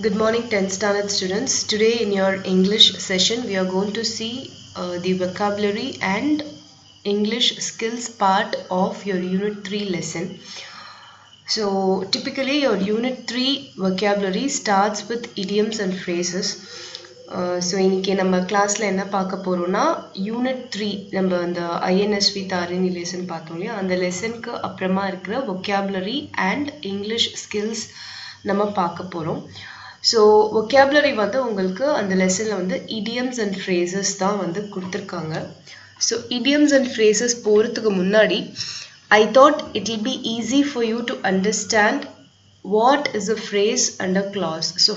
Good morning 10th standard students. Today in your English session we are going to see the vocabulary and English skills part of your unit 3 lesson. So typically your unit 3 vocabulary starts with idioms and phrases. So இன்னைக்கு நம்ம கிளாஸ்ல என்ன பார்க்க போறோம்னா unit 3 நம்ம அந்த INSV Tharini lesson பார்த்தோம் இல்லையா அந்த லெசனுக்கு அப்புறமா இருக்கிற vocabulary and English skills நம்ம பார்க்க போறோம். So vocabulary வந்து உங்களுக்கு அந்த லெசன்ல வந்து idioms and phrases தான் வந்து கொடுத்திருக்காங்க. So idioms and phrases போறதுக்கு முன்னாடி I thought it will be easy for you to understand what is a phrase and a clause. So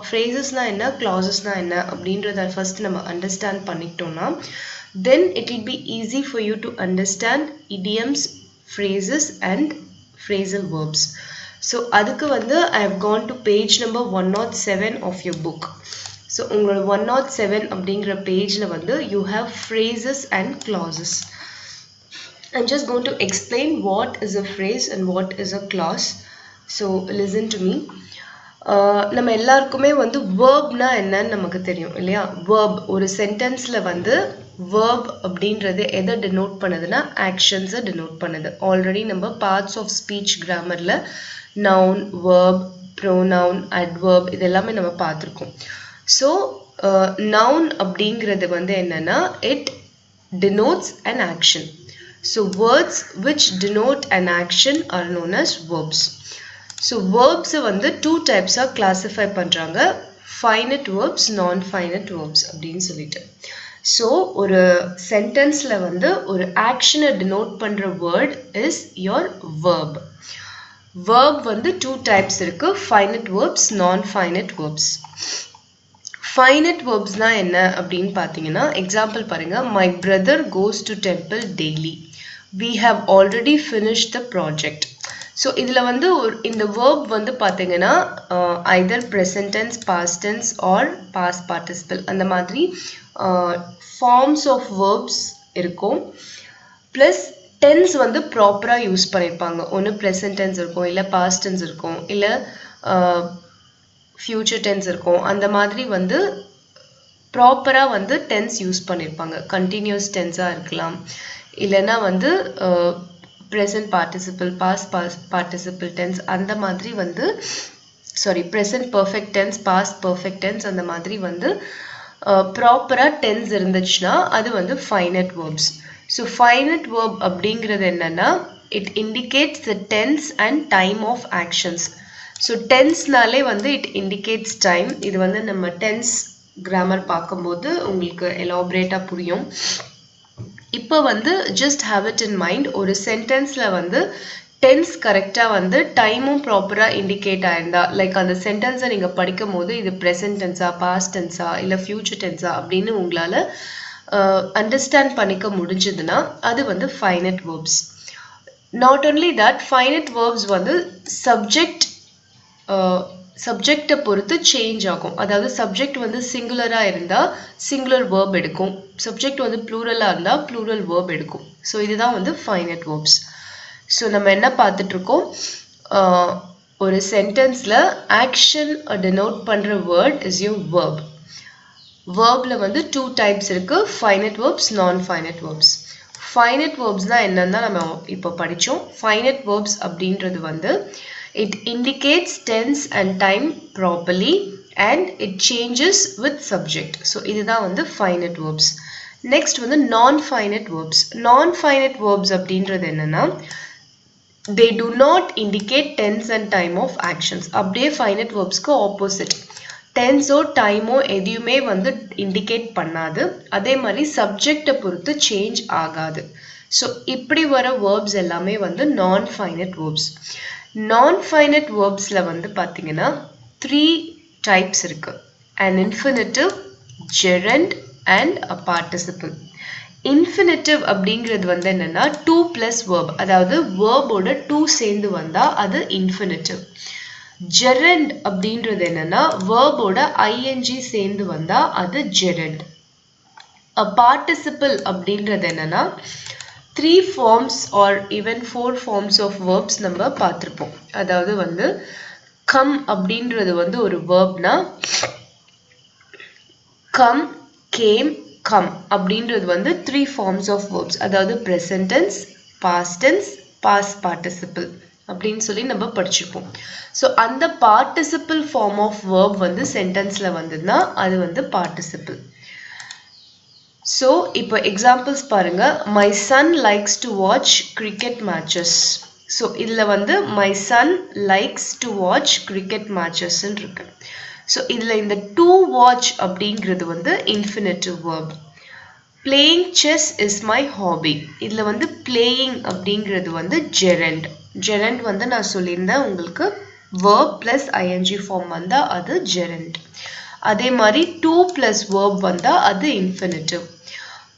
phrases na enna clauses na enna அப்படின்றத first நம்ம understand பண்ணிட்டோம்னா then it will be easy for you to understand idioms, phrases and phrasal verbs. So அதுக்கு வந்து I have gone to page number 107 of your book. So உங்களோட 107 அப்படிங்கிற பேஜ்ல வந்து you have phrases and clauses. I'm just going to explain what is a phrase and what is a clause. So listen to me. நம்ம எல்லாருக்குமே வந்து verbனா என்னன்னு நமக்கு தெரியும் இல்லையா? verb ஒரு சென்டென்ஸ்ல வந்து verb அப்படின்றது எதை denote பண்ணுதுன்னா actions denote பண்ணுது. ஆல்ரெடி நம்ம parts of speech grammarல noun, verb, pronoun, adverb இதெல்லாமே நம்ம பார்த்திருக்கோம். So noun அப்படிங்கிறது வந்து என்னன்னா it denotes an action. So words which denote an action are known as verbs. So verbs வந்து two types classify பண்றாங்க. Finite verbs, non-finite verbs அப்படின்னு சொல்லிட்டு. So ஒரு sentenceல வந்து ஒரு action denote பண்ற word is your verb. Verb வந்து two types இருக்கு. Finite verbs, non-finite verbs. Finite verbs na என்ன அப்படின்னு பார்த்தீங்கன்னா எக்ஸாம்பிள் பாருங்க my brother goes to temple daily. We have already finished the project. So இதுல வந்து இந்த verb வந்து பார்த்தீங்கன்னா either present tense, past tense or past participle அந்த மாதிரி forms of verbs இருக்கும். Plus tense வந்து ப்ராப்பரா யூஸ் பண்ணிருப்பாங்க. ஒன்னு present tense இருக்கும் இல்ல past tense இருக்கும் இல்ல future tense இருக்கும். அந்த மாதிரி வந்து ப்ராப்பரா வந்து tense யூஸ் பண்ணிருப்பாங்க. continuous tense இருக்கலாம். இல்லனா வந்து present participle, past participle tense அந்த மாதிரி வந்து present perfect tense, past perfect tense அந்த மாதிரி வந்து ப்ராப்பரா tense இருந்துச்சுன்னா அது வந்து finite verbs. So finite verb அப்படிங்கிறது என்னன்னா it indicates the tense and time of actions. So tense நாலே வந்து it indicates time. இது வந்து நம்ம tense grammar பார்க்கும்போது உங்களுக்கு elaborate புரியும். இப்போ வந்து just have it in mind ஒரு சென்டென்ஸ்ல வந்து tense கரெக்டா வந்து டைமும் ப்ராப்பரா இண்டிகேட் ஆயிருந்தா லைக் அந்த சென்டென்ஸை நீங்க படிக்கும் போது இது present tense-ஆ past tense-ஆ இல்ல future tense-ஆ அப்படின்னு உங்களால அண்டர்ஸ்டாண்ட் பண்ணிக்க முடிஞ்சதுன்னா அது வந்து finite verbs. Not only that, finite verbs வந்து சப்ஜெக்டை பொறுத்து சேஞ்ச் ஆகும். அதாவது சப்ஜெக்ட் வந்து சிங்குலரா இருந்தா சிங்குலர் verb எடுக்கும். சப்ஜெக்ட் வந்து ப்ளூரலா இருந்தா ப்ளூரல் verb எடுக்கும். ஸோ இதுதான் வந்து finite verbs. ஸோ நம்ம என்ன பார்த்துட்டு இருக்கோம் ஒரு சென்டென்ஸ்ல ஆக்ஷன் denote பண்ற வேர்ட் இஸ் your verb. verbல வந்து two types இருக்கு. finite verbs, non-finite verbs. finite verbsனா என்னன்னா நம்ம இப்போ படிச்சோம். finite verbs அப்படின்றது வந்து it indicates tense and time properly and it changes with subject. So இதுதான் வந்து finite verbs. Next வந்து non-finite verbs. non-finite verbs அப்படின்றது என்னன்னா they do not indicate tense and time of actions. அப்படியே finite verbsக்கு opposite. tense-ஓ time-ஓ எதையுமே வந்து indicate பண்ணாது. அதே மாதிரி subject-ஐ பொறுத்து change ஆகாது. So இப்படி வர verbs எல்லாமே வந்து non-finite verbs. non-finite verbsல வந்து பார்த்தீங்கன்னா 3 types இருக்கு. an infinitive, gerund and a participle. infinitive அப்படிங்கிறது வந்து என்னன்னா 2 plus verb அதாவது verb ஓட 2 சேர்ந்து வந்தா அது infinitive. gerund அப்படிங்கிறது என்னன்னா verb ஓட ing சேர்ந்து வந்தா அது gerund. a participle அப்படிங்கிறது என்னன்னா 3 forms or even 4 forms of verbs நம்ம பார்த்திருப்போம். அதாவது வந்து come அப்படின்றது வந்து ஒரு verbனா come, came, come அப்படின்றது வந்து 3 forms of verbs. அதாவது present tense, past tense, past participle அப்படின்னு சொல்லி நம்ம படிச்சிருப்போம். ஸோ அந்த participle form of verb வந்து சென்டென்ஸ்ல வந்ததுன்னா அது வந்து participle. ஸோ இப்போ எக்ஸாம்பிள்ஸ் பாருங்க. My son likes to watch cricket matches. So இதில் வந்து my son likes to watch cricket matches இருக்கு. ஸோ இதில் இந்த to watch அப்படிங்கிறது வந்து infinitive verb. Playing chess is my hobby. இதில் வந்து playing அப்படிங்கிறது வந்து gerund. Gerund வந்து நான் சொல்லியிருந்தேன் உங்களுக்கு verb plus ing form வந்தா அது gerund. அதே மாதிரி to plus verb வந்தா அது infinitive.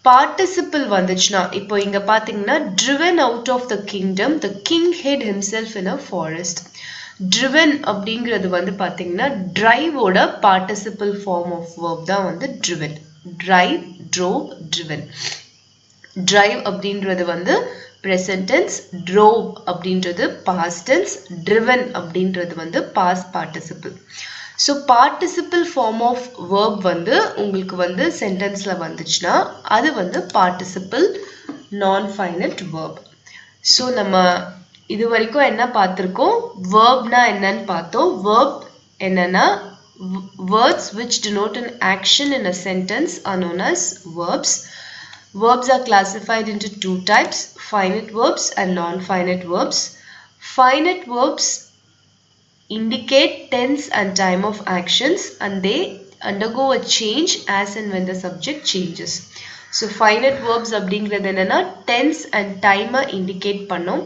Participle வந்துச்சுன்னா இப்போ இங்க பாத்தீங்கன்னா driven out of the kingdom, the king hid himself in a forest. Driven அப்படிங்கிறது வந்து பாத்தீங்கன்னா drive ஓட participle form of verb தான் வந்து driven. Drive, drove, driven. Drive அப்படின்றது வந்து present tense, drove அப்படின்றது past tense, driven அப்படின்றது வந்து past participle. So participle form of verb வந்து உங்களுக்கு வந்து sentenceல வந்துச்சுன்னா அது வந்து participle non-finite verb. So நம்ம இது வரைக்கும் என்ன பார்த்திருக்கோம்? Verbனா என்னன்னு பார்த்தோம். Verb என்னன்னா words which denote an action in a sentence are known as verbs. Verbs are classified into two types, finite verbs and non-finite verbs. Finite verbs indicate tense and time of actions and they undergo a change as and when the subject changes. So finite verbs அப்படிங்கிறது என்னன்னா tense and time indicate பண்ணும்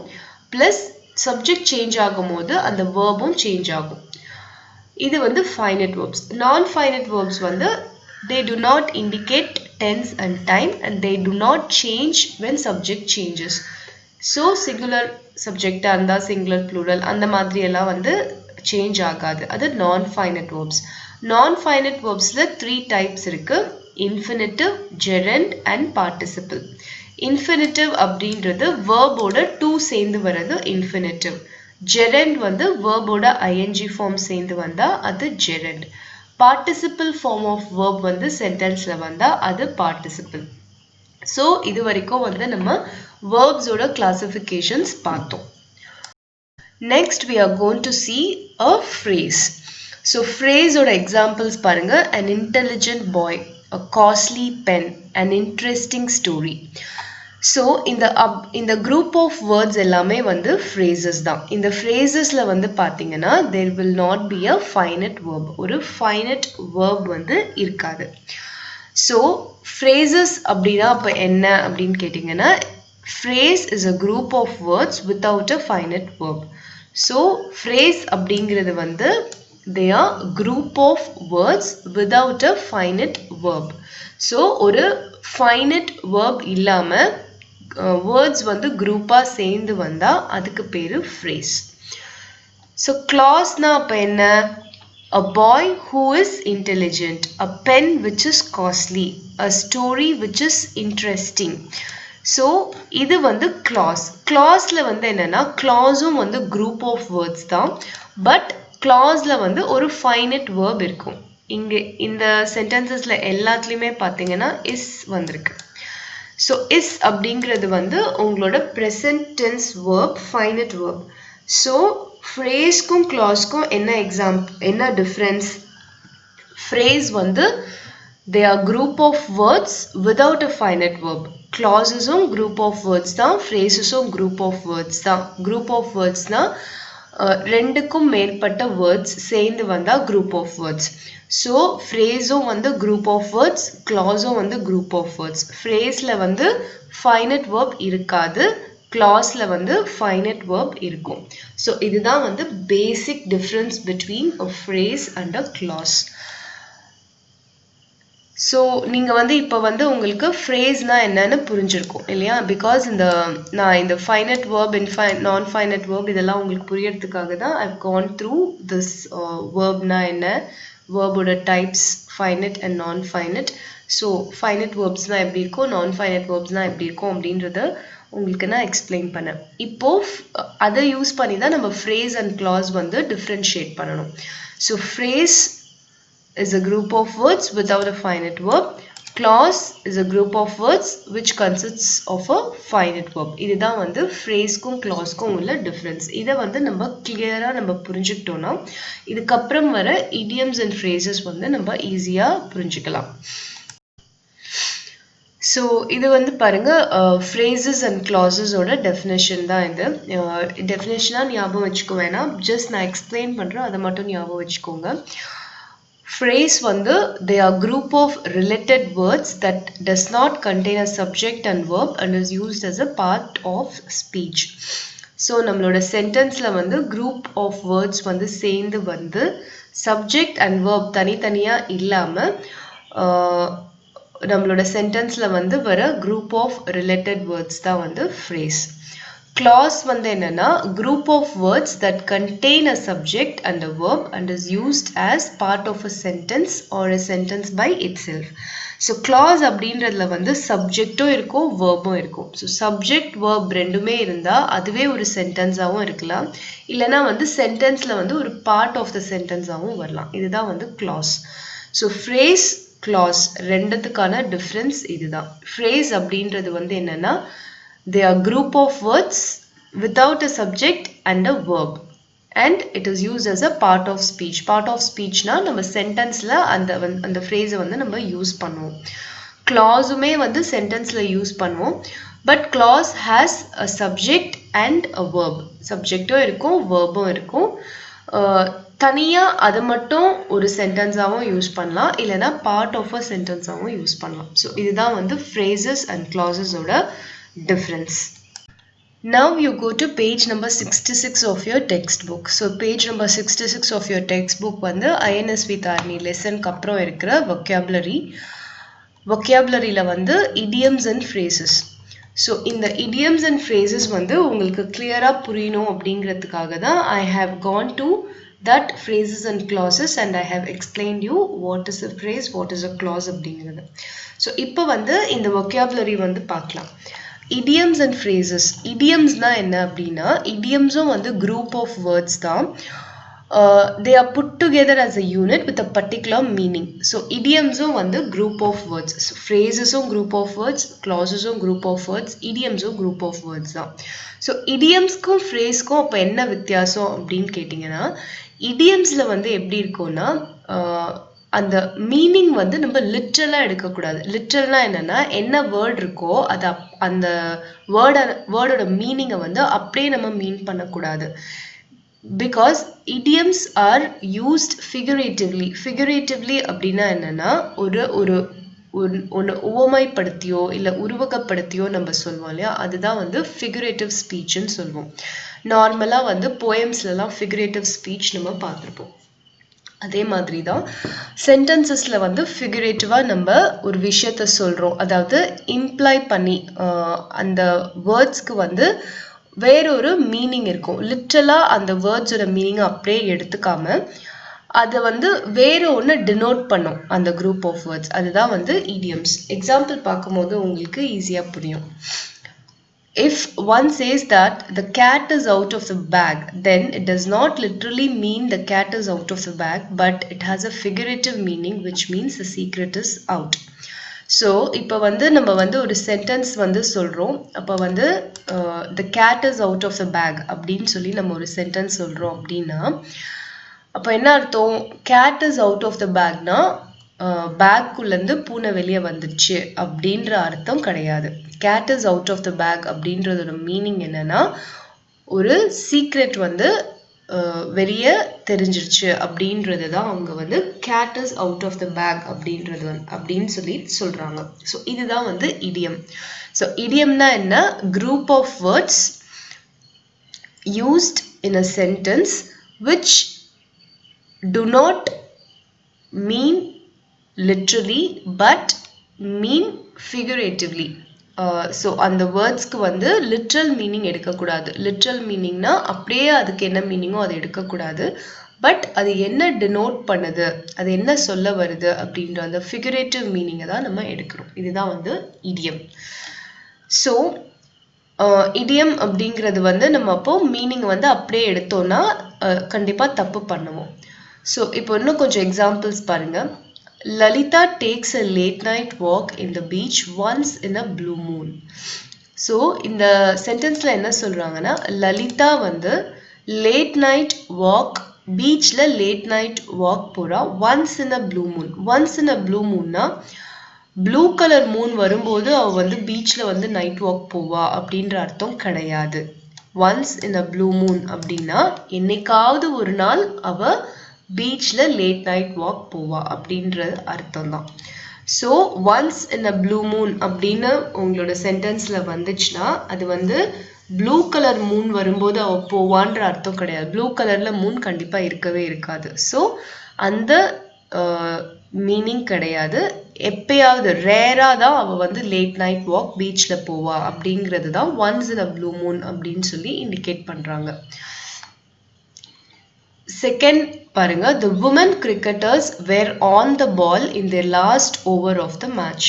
plus subject change ஆகும்போது அந்த verbும் change ஆகும். இது வந்து finite verbs. Non-finite verbs வந்து they do not indicate tense and time and they do not change when subject changes. So singular subject இருந்தா singular plural அந்த மாதிரி எல்லாம் வந்து change ஆகாது. அது non-finite verbs. Non-finite verbsல 3 types இருக்கு. Infinitive, gerund and participle. Infinitive அப்படின்றது verb ஓட to சேர்ந்து வரது infinitive. Gerund வந்து verb ஓட ing form சேர்ந்து வந்தா அது gerund. Participle form of verb வந்து sentenceல வந்தா அது participle. So இது வரைக்கும் வந்து நம்ம verbs ஓட classifications பார்த்தோம். Next we are going to see a phrase. So phrase ஓட examples பாருங்க. An intelligent boy, a costly pen, an interesting story. So இந்த group of words எல்லாமே வந்து phrases தான். இந்த phrasesல வந்து பாத்தீங்கன்னா there will not be a finite verb. ஒரு finite verb வந்து இருக்காது. So phrases அப்படின்னா அப்ப என்ன அப்படின்னு கேட்டிங்கன்னா phrase is a group of words without a finite verb. So phrase அப்படிங்கிறது வந்து they are group of words without a finite verb. So ஒரு finite verb இல்லாம words வந்து group சேர்ந்து வந்தா அதுக்கு பேரு phrase. So clause na அப்ப என்ன? A boy who is intelligent, a pen which is costly, a story which is interesting. So இது வந்து clause. Clauseல வந்து என்னன்னா clauseம் வந்து group of words தான். But clauseல வந்து ஒரு finite verb இருக்கும். இங்க இந்த sentencesல எல்லாத்துலயுமே பாத்தீங்கன்னா is வந்திருக்கு. So is அப்படிங்கிறது வந்து உங்களோட present tense verb, finite verb. So phraseக்கும் clauseக்கும் என்ன difference? Phrase வந்து they are group of words without a finite verb. Clausesum group of words தான், phrasesum group of words தான். Group of words னா ரெண்டுக்கும் மேற்பட்ட words சேர்ந்து வந்தா group of words. So phraseம் வந்து group of words, clauseம் வந்து group of words. phraseல வந்து finite verb இருக்காது, clauseல வந்து finite verb இருக்கும். So இதுதான் வந்து basic difference between a phrase and a clause. So நீங்க வந்து இப்ப வந்து உங்களுக்கு phrase-னா என்னன்னு புரிஞ்சிருக்கும் இல்லையா? Because நான் இந்த finite verb and non-finite verb இதெல்லாம் உங்களுக்கு புரியறதுக்காக தான் I've gone through this verb-னா என்ன, verb-ஓட types, finite and non-finite. So finite verbs-னா எப்படி இருக்கும், non-finite verbs-னா எப்படி இருக்கும் அப்படின்றத உங்களுக்கு நான் எக்ஸ்பிளைன் பண்ணேன். இப்போ அதை யூஸ் பண்ணி தான் நம்ம phrase and clause வந்து differentiate பண்ணணும். So phrase is a group of words without a finite verb. Clause is a group of words which consists of a finite verb. இதுதான் வந்து phrase-க்கும் clause-க்கும் உள்ள difference. இதை வந்து நம்ம clear-ஆ நம்ம புரிஞ்சுக்கிட்டோம்னா இதுக்கப்புறம் வர idioms and phrases வந்து நம்ம ஈஸியா புரிஞ்சுக்கலாம். So இது வந்து பாருங்க phrases and clauses ஓட definition தான் இது. definition-ஆ ஞாபகம் வச்சுக்க வேணாம், just நான் explain பண்றேன், அதை மட்டும் ஞாபகம் வச்சுக்கோங்க. Phrase வந்து they are group of related words that does not contain a subject and verb and is used as a part of speech. So நம்மளோட sentenceல வந்து group of words வந்து சேர்ந்து வந்து subject and verb தனித்தனியா இல்லாம நம்மளோட sentenceல வந்து வர group of related words தான் வந்து phrase. Clause வந்து என்னன்னா group of words that contain a subject and a verb and is used as part of a sentence or a sentence by itself. So clause அப்படின்றதுல வந்து subjectம் இருக்கும் verbம் இருக்கும். So subject verb ரெண்டுமே இருந்தா அதுவே ஒரு sentenceஆவும் இருக்கலாம், இல்லனா வந்து sentenceல வந்து ஒரு part of the sentenceஆவும் வரலாம். இதுதான் வந்து clause. So phrase clause ரெண்டுத்துக்கான difference இதுதான். Phrase அப்படின்றது வந்து என்னன்னா they are group of words without a subject and a verb and it is used as a part of speech. Part of speech na நம்ம sentenceல அந்த phrase வந்து நம்ம use பண்ணுவோம். clauseமே வந்து sentenceல யூஸ் பண்ணுவோம், but clause has a subject and a verb. subjectம் இருக்கும் verbம் இருக்கும். தனியா அது மட்டும் ஒரு sentenceஆவும் யூஸ் பண்ணலாம், இல்லனா part of a sentenceஆவும் யூஸ் பண்ணலாம். so இதுதான் வந்து phrases and clauses ஓட difference. Now you go to page number 66 of your textbook. So page number 66 of your textbook வந்து INSV தாரணி lesson அப்புறம் இருக்கிற vocabulary. vocabularyல வந்து idioms and phrases. So இந்த idioms and phrases வந்து உங்களுக்கு clear-ஆ புரியணும் அப்படிங்கிறதுக்காக தான் I have gone to that phrases and clauses and I have explained you what is a phrase, what is a clause அப்படிங்கிறது. So இப்போ வந்து இந்த vocabulary வந்து பார்க்கலாம். idioms and phrases. idioms na enna appadina idioms வந்து group of words தான். they are put together as a unit with a particular meaning. so idioms வந்து group of words. so phrases group of words, clauses group of words, idioms group of words தான். so idioms க்கும் phrase க்கும் அப்ப என்ன வித்தியாசம் அப்படினு கேட்டிங்கனா idiomsல வந்து எப்படி இருக்கும்னா அந்த மீனிங் வந்து நம்ம லிட்டரலா எடுக்க கூடாது. லிட்டரலா என்னன்னா என்ன வேர்ட் இருக்கோ அது அந்த வேர்டோட மீனிங்கை வந்து அப்படியே நம்ம மீன் பண்ணக்கூடாது. Because idioms are used figuratively. figuratively அப்படின்னா என்னன்னா ஒன்று உவமைப்படுத்தியோ இல்லை உருவகப்படுத்தியோ நம்ம சொல்லுவோம் இல்லையா, அதுதான் வந்து figurative speechன்னு சொல்லுவோம். நார்மலாக வந்து போயம்ஸ்லாம் figurative speech நம்ம பார்த்துருப்போம். அதே மாதிரி தான் சென்டென்சஸ்ல வந்து ஃபிகரேட்டிவா நம்ம ஒரு விஷயத்த சொல்றோம், அதாவது இம்ப்ளை பண்ணி அந்த வேர்ட்ஸ்க்கு வந்து வேறொரு மீனிங் இருக்கும். லிட்டரலா அந்த வேர்ட்ஸோட மீனிங் அப்படியே எடுத்துக்காம அதை வந்து வேற ஒன்று டினோட் பண்ணும் அந்த குரூப் ஆஃப் வேர்ட்ஸ். அதுதான் வந்து idioms. எக்ஸாம்பிள் பார்க்கும்போது உங்களுக்கு ஈஸியா புரியும். If one says that the cat is out of the bag, then it does not literally mean the cat is out of the bag, but it has a figurative meaning which means the secret is out. So இப்போ வந்து நம்ம வந்து ஒரு sentence வந்து சொல்றோம், அப்போ வந்து the cat is out of the bag அப்படின்னு சொல்லி நம்ம ஒரு சென்டென்ஸ் சொல்றோம் அப்படின்னா அப்போ என்ன அர்த்தம்? cat is out of the bagனா பேக்குள்ளேருந்து பூனை வெளியே வந்துச்சு அப்படின்ற அர்த்தம் கிடையாது. cat is out of the bag அப்படின்றதோட மீனிங் என்னன்னா ஒரு சீக்ரெட் வந்து வெளிய தெரிஞ்சிருச்சு அப்படின்றது தான் அவங்க வந்து cat is out of the bag அப்படின்றது அப்படின்னு சொல்லி சொல்றாங்க. ஸோ இதுதான் வந்து idiom. ஸோ idiomனா என்ன? group of words used in a sentence which do not mean literally but mean figuratively. So அந்த வேர்ட்ஸ்க்கு வந்து லிட்ரல் மீனிங் எடுக்கக்கூடாது. லிட்ரல் மீனிங்னா அப்படியே அதுக்கு என்ன மீனிங்கோ அதை எடுக்கக்கூடாது. பட் அது என்ன டினோட் பண்ணுது, அது என்ன சொல்ல வருது அப்படின்ற அந்த ஃபிகரேட்டிவ் மீனிங்கை தான் நம்ம எடுக்கிறோம். இதுதான் வந்து idiom. ஸோ இடியம் அப்படிங்கிறது வந்து நம்ம அப்போ மீனிங் வந்து அப்படியே எடுத்தோம்னா கண்டிப்பாக தப்பு பண்ணுவோம். ஸோ இப்போ இன்னும் கொஞ்சம் எக்ஸாம்பிள்ஸ் பாருங்க. Lalitha takes a late night walk in the beach once in a blue moon. So இந்த சென்டென்ஸில் என்ன சொல்கிறாங்கன்னா, லலிதா வந்து லேட் நைட் வாக், பீச்சில் லேட் நைட் வாக் போகிறா once in a blue moon. Once in a blue மூன்னா ப்ளூ கலர் மூன் வரும்போது அவள் வந்து பீச்சில் வந்து நைட் வாக் போவா அப்படின்ற அர்த்தம் கிடையாது. Once in a blue Moon அப்படின்னா என்னைக்காவது ஒரு நாள் அவள் பீச்சில் லேட் நைட் வாக் போவா அப்படின்ற அர்த்தம் தான். So once in a blue Moon அப்படின்னு உங்களோட சென்டென்ஸில் வந்துச்சுன்னா அது வந்து ப்ளூ கலர் மூன் வரும்போது அவள் போவான்ற அர்த்தம் கிடையாது. ப்ளூ கலரில் மூன் கண்டிப்பாக இருக்கவே இருக்காது. ஸோ அந்த மீனிங் கிடையாது. எப்பயாவது ரேராக தான் அவள் வந்து லேட் நைட் வாக் பீச்சில் போவா அப்படிங்கிறது தான் once in a blue Moon அப்படின்னு சொல்லி இண்டிகேட் பண்ணுறாங்க. செகண்ட் பாருங்க, the women cricketers were on the ball in their last over of the match.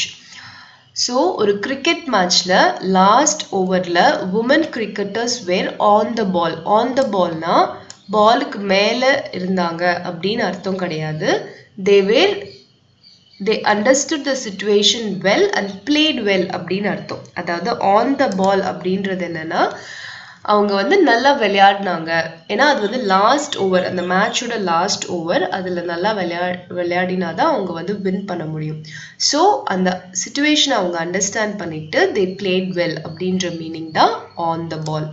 So ஒரு கிரிக்கெட் மேட்ச்ல லாஸ்ட் ஓவரில் women cricketers were on the ball. On the பால்னா பாலுக்கு மேலே இருந்தாங்க அப்படின்னு அர்த்தம் கிடையாது. they understood the situation well and played well அப்படின்னு அர்த்தம். அதாவது ஆன் த பால் அப்படின்றது என்னன்னா அவங்க வந்து நல்லா விளையாடினாங்க. ஏன்னா அது வந்து லாஸ்ட் ஓவர், அந்த மேட்சோட லாஸ்ட் ஓவர், அதில் நல்லா விளையாடினாதான் அவங்க வந்து வின் பண்ண முடியும். ஸோ அந்த சிச்சுவேஷனை அவங்க அண்டர்ஸ்டாண்ட் பண்ணிட்டு தே பிளேட் வெல் அப்படின்ற மீனிங் தான் on the ball.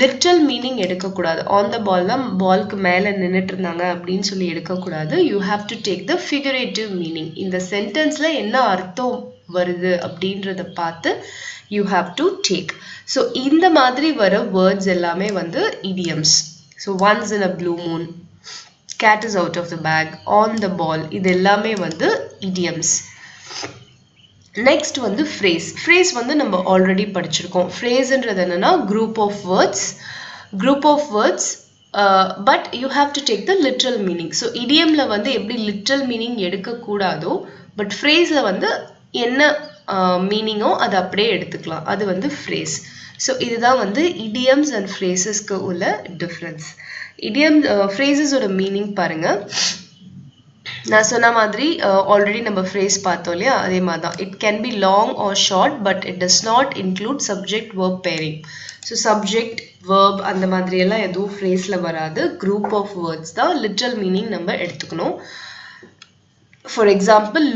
Literal meaning எடுக்கக்கூடாது. ஆன் த பால் தான் பாலுக்கு மேலே நின்றுட்டு இருந்தாங்க அப்படின்னு சொல்லி எடுக்கக்கூடாது. You have to take the figurative meaning. இந்த சென்டென்ஸில் என்ன அர்த்தம் வருது அப்படின்றத பார்த்து you have to take. So இந்த மாதிரி வர words எல்லாமே வந்து idioms. So once in a blue moon, cat is out of the bag, on the ball, இது எல்லாமே வந்து idioms. Next வந்து phrase. Phrase வந்து நம்ம already படிச்சிருக்கோம். Phraseன்றது என்னன்னா group of words but you have to take the literal meaning. So idiomல வந்து எப்படி literal meaning எடுக்க கூடாதோ, but phraseல வந்து என்ன மீனிங்கோ அதை அப்படியே எடுத்துக்கலாம். அது வந்து ஃப்ரேஸ். ஸோ இதுதான் வந்து இடியம்ஸ் அண்ட் ஃப்ரேசஸ்க்கு உள்ள டிஃப்ரென்ஸ். ஃப்ரேசஸோட மீனிங் பாருங்க. நான் சொன்ன மாதிரி ஆல்ரெடி நம்ம ஃப்ரேஸ் பார்த்தோம் இல்லையா, அதே மாதிரி தான். It can be long or short but it does not include subject verb pairing. So subject verb அந்த மாதிரியெல்லாம் எதுவும் ஃப்ரேஸில் வராது. குரூப் ஆஃப் வேர்ட்ஸ் தான். லிட்ரல் மீனிங் நம்ம எடுத்துக்கணும். ஃபார் எக்ஸாம்பிள்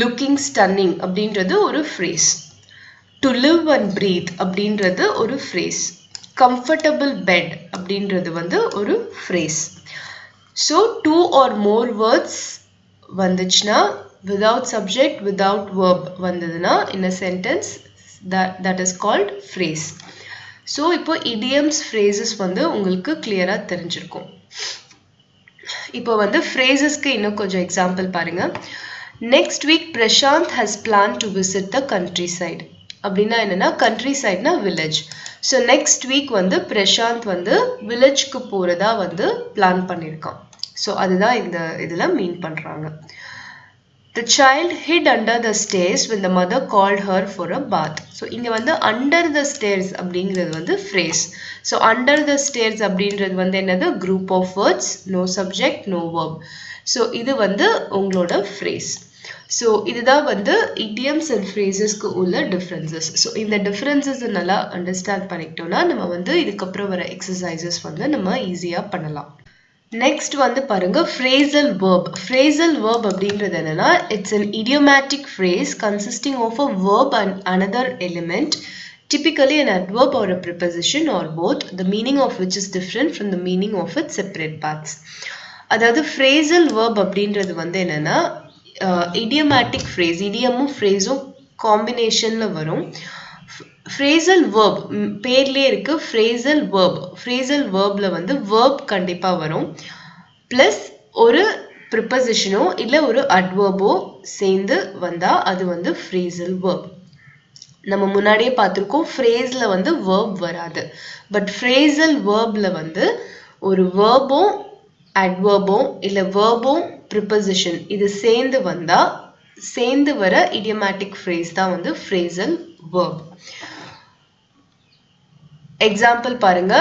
லுக்கிங் ஸ்டன்னிங் அப்படின்றது ஒரு phrase. To live and breathe அப்படின்றது ஒரு ஃப்ரேஸ். கம்ஃபர்டபுள் பெட் அப்படின்றது வந்து ஒரு phrase. So 2 or more words வந்துச்சுன்னா விதவுட் சப்ஜெக்ட் விதவுட் வேர்ப் வந்ததுன்னா in a sentence that is called phrase. So இப்போ இடியம்ஸ் ஃப்ரேசஸ் வந்து உங்களுக்கு கிளியராக தெரிஞ்சிருக்கும். இப்போ வந்து ஃப்ரேசஸ்க்கு இன்னும் கொஞ்சம் எக்ஸாம்பிள் பாருங்க. Next week Prashanth has plan to visit the countryside. அப்படின்னா என்னன்னா கண்ட்ரி சைட்னா வில்லேஜ். ஸோ நெக்ஸ்ட் வீக் வந்து பிரசாந்த் வந்து வில்லேஜ்க்கு போகிறதா வந்து பிளான் பண்ணியிருக்கான். ஸோ அதுதான் இந்த இதில் மீன் பண்ணுறாங்க. The child hid under the stairs when the mother called her for a bath. So இங்கே வந்து under the stairs அப்படிங்கிறது வந்து phrase. So under the stairs அப்படின்றது வந்து என்னது, group of words, no subject, no verb. So இது வந்து உங்களோட phrase. ஸோ இதுதான் வந்து idioms and phrasesக்கு உள்ள differences. ஸோ இந்த differences நல்லா அண்டர்ஸ்டாண்ட் பண்ணிக்கிட்டோம்னா நம்ம வந்து இதுக்கப்புறம் வர எக்ஸசைசஸ் வந்து நம்ம ஈஸியாக பண்ணலாம். நெக்ஸ்ட் வந்து பாருங்க phrasal verb. Phrasal verb அப்படின்றது என்னன்னா it's an idiomatic phrase consisting of a verb and another element, typically an adverb or a preposition or both, the meaning of which is different from the meaning of its separate parts. அதாவது phrasal verb அப்படின்றது வந்து என்னன்னா idiomatic phrase, இடியமும் ஃப்ரேஸும் காம்பினேஷன்ல வரும். phrasal verb பேர்லயே இருக்கு phrasal verb. phrasal verbல வந்து verb கண்டிப்பா வரும், பிளஸ் ஒரு ப்ரிப்போசிஷனோ இல்ல ஒரு அட்வர்போ சேர்ந்து வந்தா அது வந்து phrasal verb. நம்ம முன்னாடியே பார்த்திருக்கோம் phrasல வந்து verb வராது, பட் phrasal verbல வந்து ஒரு verbும் adverbும் இல்ல verbும் preposition இது சேர்ந்து வந்தா சேர்ந்து வர idiomatic phrase தான் வந்து phrasal verb. எக்ஸாம்பிள் பாருங்க.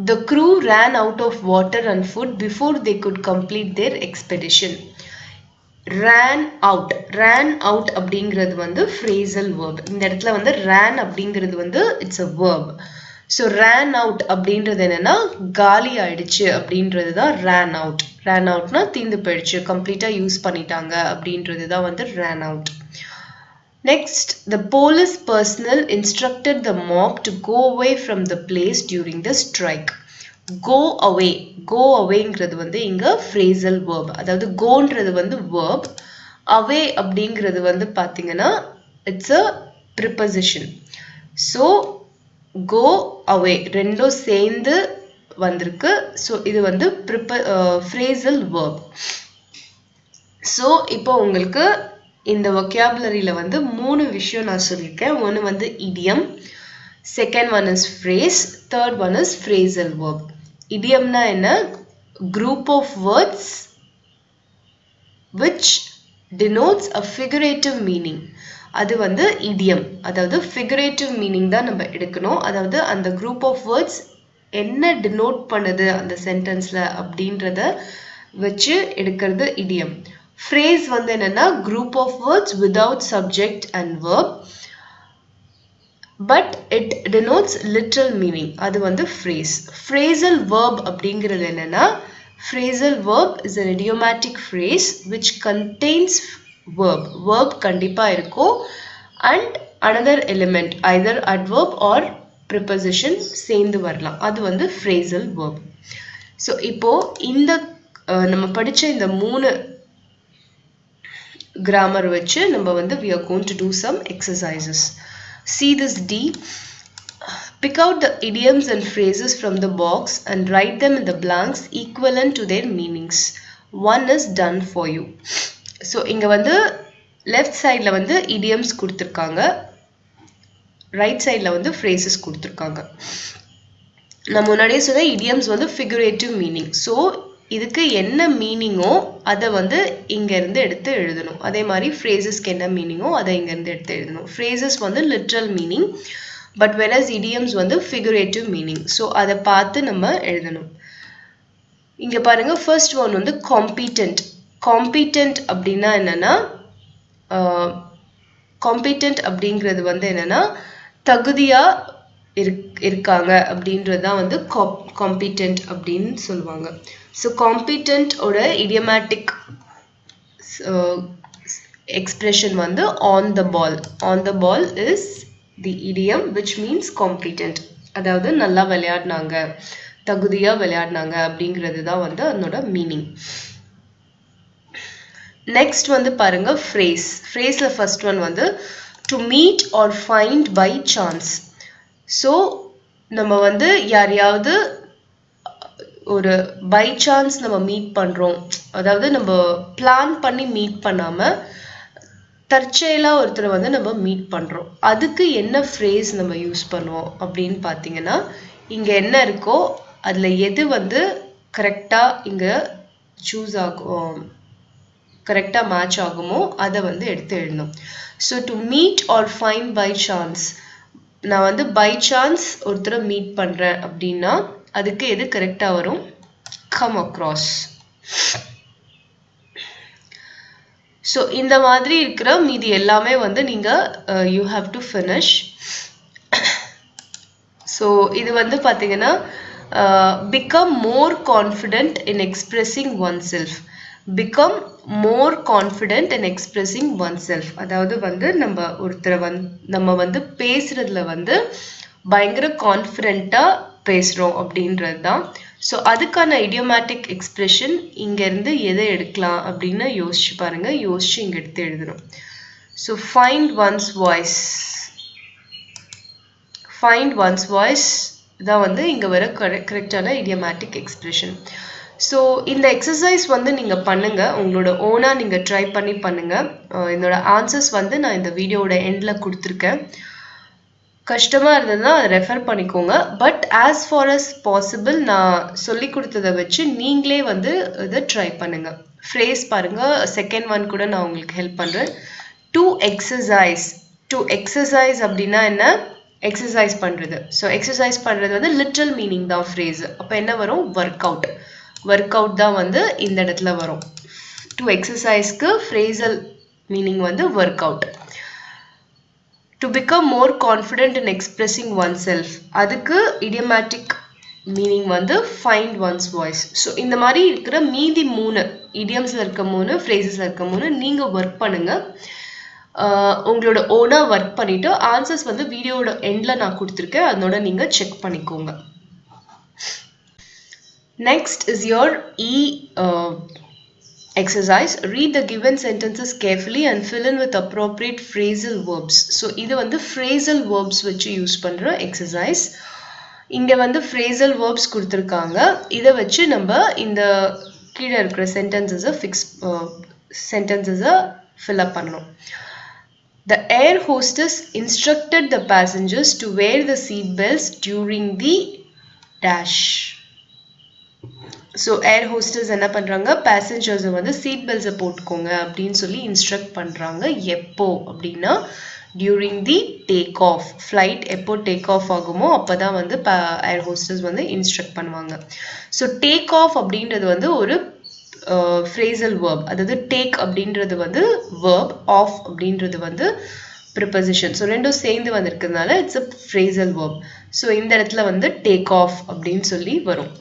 The crew ran out of water and food before they could complete their expedition. Ran out அப்படிங்கிறது வந்து phrasal verb. இந்த இடத்துல வந்து ran அப்படிங்கிறது வந்து it's a verb. So ran out அப்படின்றது என்னன்னா காலி ஆயிடுச்சு அப்படின்றது தான் ran out. Ran outனா தீந்து போயிடுச்சு, கம்ப்ளீட்டா யூஸ் பண்ணிட்டாங்க அப்படின்றது தான் வந்து ran out. Next, the police personnel instructed the mob to go away from the place during the strike. Go awayங்கிறது வந்து இங்க phrasal verb. அதாவது goன்றது வந்து verb, away அப்படிங்கிறது வந்து பாத்தீங்கன்னா it's a preposition. So go away ரெண்டும் சேர்ந்து வந்திருக்கு. So இது வந்து phrasal verb. So இப்போ உங்களுக்கு இந்த vocabularyல வந்து மூணு விஷயம் நான் சொல்லிருக்கேன். ஒன்னு வந்து idiom, second one is phrase, third one is phrasal verb. Idiomனா என்ன? Group of words which denotes a figurative meaning. அது வந்து idiom. அதாவது figurative meaning தான் நம்ம எடுக்கணும். அதாவது அந்த group of words என்ன denote பண்ணுது அந்த sentenceல அப்படின்றத வச்சு எடுக்கிறது idiom. Phrase வந்து என்னன்னா group of words without subject and verb, but it denotes literal meaning. அது வந்து phrase. Phrasal verb அப்படிங்கிறது என்னன்னா phrasal verb is an idiomatic phrase which contains verb கண்டிப்பா இருக்கும் and another element either adverb or preposition சேர்ந்து வரலாம். அது வந்து phrasal verb. So இப்போ இந்த நம்ம படிச்ச இந்த மூணு grammar வச்சு நம்ம வந்து we are going to do some exercises. See this D. Pick out the idioms and phrases from the box and write them in the blanks equivalent to their meanings. One is done for you. So இங்க வந்து left sideல வந்து idioms கொடுத்திருக்காங்க, right sideல வந்து phrases கொடுத்திருக்காங்க. நான் முன்னாடியே சொன்ன idioms வந்து figurative meaning. So இதுக்கு என்ன மீனிங்கோ அதை வந்து இங்க இருந்து எடுத்து எழுதணும். அதே மாதிரி phrases-க்கு என்ன மீனிங்கோ அதை இங்க இருந்து எடுத்து எழுதணும். phrases வந்து literal meaning, but whereas idioms வந்து figurative meaning. So அதை பார்த்து நம்ம எழுதணும். இங்க பாருங்க, first one வந்து competent. competent அப்படின்னா என்னன்னா competent அப்படிங்கிறது வந்து என்னன்னா தகுதியா இருக்காங்க அப்படின்றது தான் வந்து competent அப்படின்னு சொல்லுவாங்க. So competent ஓட idiomatic expression வந்து on the ball. On the ball is the idiom which means competent. அதாவது நல்லா விளையாடுனாங்க, தகுதியா விளையாடுனாங்க அப்படிங்கிறது தான் வந்து அதனோட மீனிங். நெக்ஸ்ட் வந்து பாருங்க phrase. phraseல first one வந்து to meet or find by chance. So நம்ம வந்து யாரையாவது ஒரு பை சான்ஸ் நம்ம மீட் பண்றோம், அதாவது நம்ம பிளான் பண்ணி மீட் பண்ணாம தற்செயலா ஒருத்தரை வந்து நம்ம மீட் பண்றோம். அதுக்கு என்ன phrase நம்ம யூஸ் பண்ணுவோம் அப்படின்னு பாத்தீங்கன்னா, இங்க என்ன இருக்கோ அதுல எது வந்து கரெக்டா இங்க சூஸ் ஆகும், கரெக்டா மேட்ச் ஆகுமோ அதை வந்து எடுத்து எழுதணும். So to meet or find by chance, நான் வந்து பை சான்ஸ் ஒருத்தரை மீட் பண்றேன் அப்படின்னா அதுக்கு எது கரெக்டா வரும்? come across. So இந்த மாதிரி இருக்கிற மீதி எல்லாமே வந்து நீங்க you have to finish. So இது வந்து பாத்தீங்கன்னா become more confident in expressing oneself. become more confident in expressing oneself. அதாவது வந்து நம்ம வந்து பேசுறதுல வந்து பயங்கர கான்ஃபிடென்ட்டா பேசுறோம் அப்படின்றது தான். ஸோ அதுக்கான idiomatic expression இங்க இருந்து எதை எடுக்கலாம் அப்படின்னு யோசிச்சு பாருங்க. யோசிச்சு இங்க எடுத்து எழுதணும். So find one's voice. find one's voice தான் வந்து இங்க வர கரெக்டான idiomatic expression. ஸோ இந்த எக்ஸசைஸ் வந்து நீங்க பண்ணுங்க, உங்களோட ஓனா நீங்க ட்ரை பண்ணி பண்ணுங்க. என்னோட ஆன்சர்ஸ் வந்து நான் இந்த வீடியோட எண்ட்ல கொடுத்துருக்கேன். கஷ்டமா இருந்ததுன்னா அதை ரெஃபர் பண்ணிக்கோங்க. But as for us possible நான் சொல்லி கொடுத்ததை வச்சு நீங்களே வந்து இதை ட்ரை பண்ணுங்க. phrase பாருங்க செகண்ட் ஒன் கூட நான் உங்களுக்கு ஹெல்ப் பண்றேன். to exercise அப்படின்னா என்ன? எக்ஸசைஸ் பண்றது. ஸோ எக்ஸசைஸ் பண்றது வந்து லிட்ரல் மீனிங் தான் phrase. அப்போ என்ன வரும்? ஒர்க் அவுட் தான் வந்து இந்த இடத்துல வரும். to exerciseக்கு phrasal meaning வந்து work out. to become more confident in expressing oneself அதுக்கு idiomatic meaning வந்து find one's voice. ஸோ இந்த மாதிரி இருக்கிற மீதி 3 இடியம்ஸில் இருக்க 3 ஃப்ரேசஸில் இருக்க 3 நீங்கள் ஒர்க் பண்ணுங்க. உங்களோட ஓனாக ஒர்க் பண்ணிவிட்டு ஆன்சர்ஸ் வந்து வீடியோட எண்டில் நான் கொடுத்துருக்கேன், அதனோட நீங்கள் செக் பண்ணிக்கோங்க. Next is your exercise. Read the given sentences carefully and fill in with appropriate phrasal verbs. So இது வந்து phrasal verbs வச்சு யூஸ் பண்ற exercise. இங்க வந்து phrasal verbs கொடுத்திருக்காங்க. இதை வச்சு நம்ம இந்த கீழே இருக்கிற sentences fill up பண்ணணும். The air hostess instructed the passengers to wear the seat belts during the dash. So air hostess என்ன பண்ணுறாங்க? பேசஞ்சர்ஸை வந்து சீட் பெல்ட்ஸை போட்டுக்கோங்க அப்படின்னு சொல்லி இன்ஸ்ட்ரக்ட் பண்ணுறாங்க. எப்போ அப்படின்னா during the take off, flight எப்போ டேக் ஆஃப் ஆகுமோ அப்போ தான் வந்து ஏர் ஹோஸ்டர்ஸ் வந்து இன்ஸ்ட்ரக்ட் பண்ணுவாங்க. ஸோ டேக் ஆஃப் அப்படின்றது வந்து ஒரு ஃப்ரேசல் வேர்ப், அதாவது டேக் அப்படின்றது வந்து வேர்ப், ஆஃப் அப்படின்றது வந்து ப்ரிப்போசிஷன். ஸோ ரெண்டும் சேர்ந்து வந்திருக்கிறதுனால it's a phrasal verb. So இந்த இடத்துல வந்து டேக் ஆஃப் அப்படின்னு சொல்லி வரும்.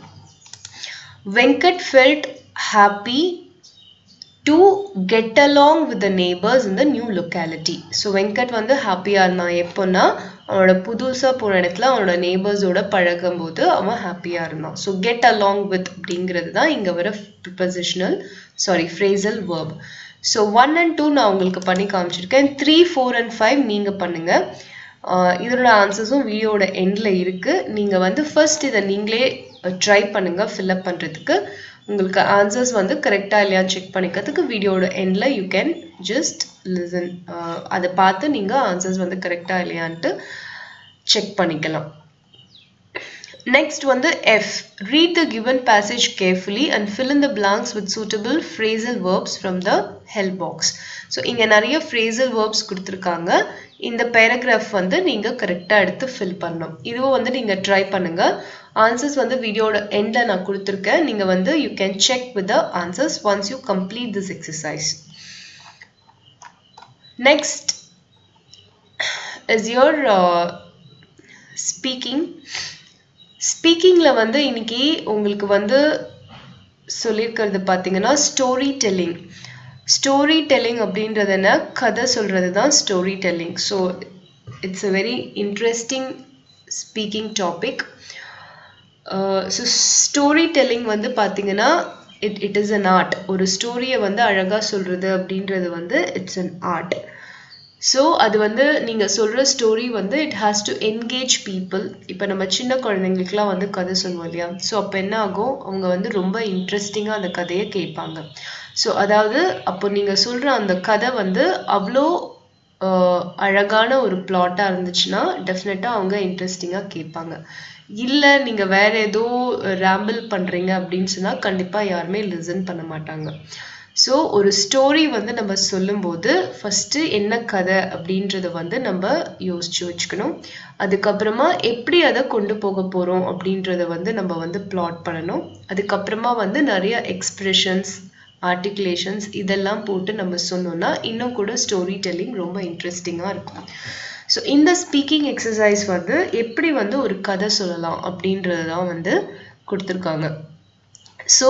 Venkat felt happy to get along with the neighbors in the new locality. So Venkat வந்து ஹாப்பியா இருந்தான். எப்போன்னா அவனோட புதுசா போன இடத்துல அவனோட நெய்பர்ஸோட பழகும் போது அவன் ஹாப்பியா இருந்தான். ஸோ கெட் அலாங் வித் அப்படிங்கிறது தான் இங்க வர phrasal verb. ஸோ 1 and 2 நான் உங்களுக்கு பண்ணி காமிச்சிருக்கேன். 3, 4 and 5 நீங்க பண்ணுங்க. இதோட ஆன்சர்ஸும் வீடியோட எண்டில் இருக்கு. நீங்க வந்து ஃபர்ஸ்ட் இதை நீங்களே ட்ரை பண்ணுங்க ஃபில்அப் பண்ணுறதுக்கு. உங்களுக்கு ஆன்சர்ஸ் வந்து கரெக்டாக இல்லையான்னு செக் பண்ணிக்கிறதுக்கு வீடியோட எண்டில் யூ கேன் ஜஸ்ட் லிசன், அதை பார்த்து நீங்கள் ஆன்சர்ஸ் வந்து கரெக்டாக இல்லையான்ட்டு செக் பண்ணிக்கலாம். நெக்ஸ்ட் வந்து F. Read the given passage carefully and fill in the blanks with suitable phrasal verbs from the help box. So இங்கே நிறைய phrasal verbs கொடுத்துருக்காங்க. இந்த பேராகிராஃப் வந்து நீங்கள் கரெக்டாக எடுத்து ஃபில் பண்ணணும். இதுவும் வந்து நீங்கள் ட்ரை பண்ணுங்க. ஆன்சர்ஸ் வந்து வீடியோட எண்டில் நான் கொடுத்துருக்கேன். நீங்கள் வந்து you can check with the answers once you complete this exercise. Next is your speaking. ஸ்பீக்கிங்கில் வந்து இன்னைக்கு உங்களுக்கு வந்து சொல்லியிருக்கிறது பார்த்தீங்கன்னா ஸ்டோரி டெல்லிங். ஸ்டோரி டெல்லிங் அப்படின்றது என்ன? கதை சொல்கிறது தான் story telling. So it's a very interesting speaking topic. So story telling வந்து பார்த்தீங்கன்னா இட் இஸ் அன் ஆர்ட். ஒரு ஸ்டோரியை வந்து அழகாக சொல்கிறது அப்படின்றது வந்து இட்ஸ் அன் ஆர்ட். ஸோ அது வந்து நீங்கள் சொல்கிற ஸ்டோரி வந்து it has to engage people. இப்போ நம்ம சின்ன குழந்தைங்களுக்குலாம் வந்து கதை சொல்லுவோம் இல்லையா? ஸோ அப்போ என்ன ஆகும்? அவங்க வந்து ரொம்ப இன்ட்ரெஸ்டிங்காக அந்த கதையை கேட்பாங்க. ஸோ அதாவது அப்போ நீங்கள் சொல்கிற அந்த கதை வந்து அவ்வளோ அழகான ஒரு பிளாட்டாக இருந்துச்சுன்னா டெஃபினட்டாக அவங்க இன்ட்ரெஸ்டிங்காக கேட்பாங்க. இல்லை நீங்கள் வேறு ஏதோ ரேம்பிள் பண்ணுறீங்க அப்படின்னு சொன்னால் கண்டிப்பாக யாருமே லிசன் பண்ண மாட்டாங்க. ஸோ ஒரு ஸ்டோரி வந்து நம்ம சொல்லும்போது ஃபஸ்ட்டு என்ன கதை அப்படின்றத வந்து நம்ம யோசிச்சு வச்சுக்கணும். அதுக்கப்புறமா எப்படி அதை கொண்டு போக போகிறோம் அப்படின்றத வந்து நம்ம வந்து பிளாட் பண்ணணும். அதுக்கப்புறமா வந்து நிறைய எக்ஸ்பிரஷன்ஸ், ஆர்டிகுலேஷன்ஸ் இதெல்லாம் போட்டு நம்ம சொன்னோம்னா இன்னும் கூட ஸ்டோரி டெல்லிங் ரொம்ப இன்ட்ரெஸ்டிங்காக இருக்கும். ஸோ இந்த ஸ்பீக்கிங் எக்ஸசைஸ் வந்து எப்படி வந்து ஒரு கதை சொல்லலாம் அப்படின்றது தான் வந்து கொடுத்துருக்காங்க. ஸோ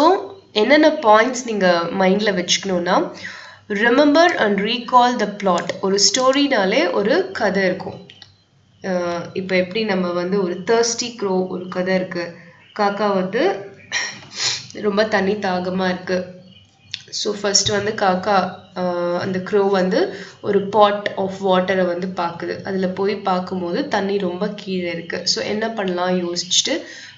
என்னென்ன பாயிண்ட்ஸ் நீங்கள் மைண்டில் வச்சுக்கணுன்னா, remember and recall the plot. ஒரு ஸ்டோரினாலே ஒரு கதை இருக்கும். இப்போ எப்படி நம்ம வந்து ஒரு தர்ஸ்டி க்ரோ ஒரு கதை இருக்குது. காக்கா வந்து ரொம்ப தண்ணி தாகமாக இருக்குது. ஸோ ஃபர்ஸ்ட் வந்து காக்கா அந்த க்ரோ வந்து ஒரு பாட் ஆஃப் வாட்டரை வந்து பார்க்குது. அதில் போய் பார்க்கும்போது தண்ணி ரொம்ப கீழே இருக்குது. ஸோ என்ன பண்ணலாம் யோசிச்சுட்டு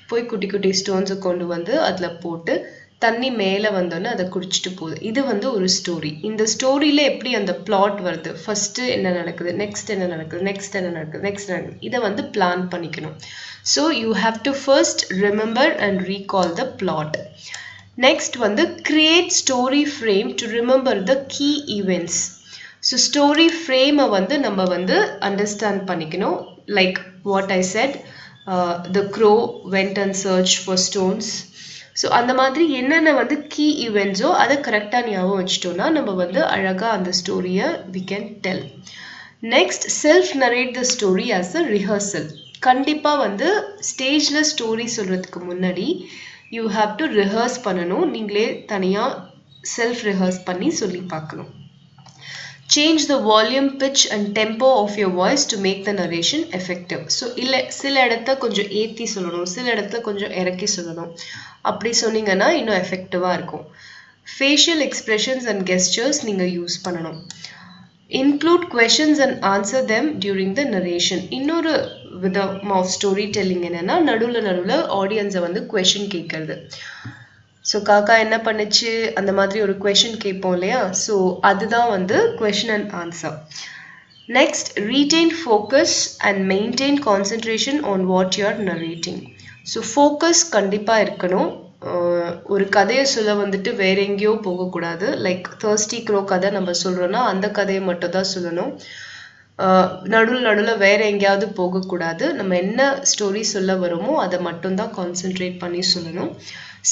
போய் குட்டி குட்டி ஸ்டோன்ஸை கொண்டு வந்து அதில் போட்டு தண்ணி மேலே வந்தோன்னே அதை குடிச்சிட்டு போகுது. இது வந்து ஒரு ஸ்டோரி. இந்த ஸ்டோரியில் எப்படி அந்த பிளாட் வருது, ஃபஸ்ட்டு என்ன நடக்குது, நெக்ஸ்ட் என்ன நடக்குது, நெக்ஸ்ட் என்ன நடக்குது, நெக்ஸ்ட் நடக்குது, இதை வந்து பிளான் பண்ணிக்கணும். So you have to first remember and recall the plot. Next வந்து create story frame to remember the key events. So story ஃப்ரேமை வந்து நம்ம வந்து அண்டர்ஸ்டாண்ட் பண்ணிக்கணும். Like what I said, the crow went and search for stones. So அந்த மாதிரி என்னென்ன வந்து கீ ஈவெண்ட்ஸோ அதை கரெக்டாக ஞாபகம் வச்சிட்டோம்னா நம்ம வந்து அழகாக அந்த ஸ்டோரியை we can tell. Next self narrate the story as a rehearsal. கண்டிப்பாக வந்து ஸ்டேஜில் ஸ்டோரி சொல்கிறதுக்கு முன்னாடி யூ ஹாவ் டு ரிஹர்ஸ் பண்ணணும். நீங்களே தனியாக செல்ஃப் ரிஹர்ஸ் பண்ணி சொல்லி பார்க்கணும். Change the volume, pitch and tempo of your voice to make the narration effective. So இல்லை சில இடத்துல கொஞ்சம் ஏற்றி சொல்லணும், சில இடத்துல கொஞ்சம் இறக்கி சொல்லணும். அப்படி சொன்னீங்கன்னா இன்னும் எஃபெக்டிவாக இருக்கும். ஃபேஷியல் எக்ஸ்பிரஷன்ஸ் அண்ட் கெஸ்டர்ஸ் நீங்கள் யூஸ் பண்ணணும். Include questions and answer them during the narration. இன்னொரு விதம் ஆஃப் ஸ்டோரி டெல்லிங் என்னன்னா நடுவில் ஆடியன்ஸை வந்து கொஷின் கேட்கறது. ஸோ காக்கா என்ன பண்ணுச்சு அந்த மாதிரி ஒரு கொஷின் கேட்போம் இல்லையா? ஸோ அதுதான் வந்து question and answer. Next retain focus and maintain concentration on what you are narrating. So focus கண்டிப்பாக இருக்கணும். ஒரு கதையை சொல்ல வந்துட்டு வேற எங்கேயோ போகக்கூடாது. லைக் தர்ஸ்டி க்ரோ கதை நம்ம சொல்கிறோன்னா அந்த கதையை மட்டும் தான் சொல்லணும். நடுவில் வேற எங்கேயாவது போகக்கூடாது. நம்ம என்ன ஸ்டோரி சொல்ல வரோமோ அதை மட்டும்தான் கான்சென்ட்ரேட் பண்ணி சொல்லணும்.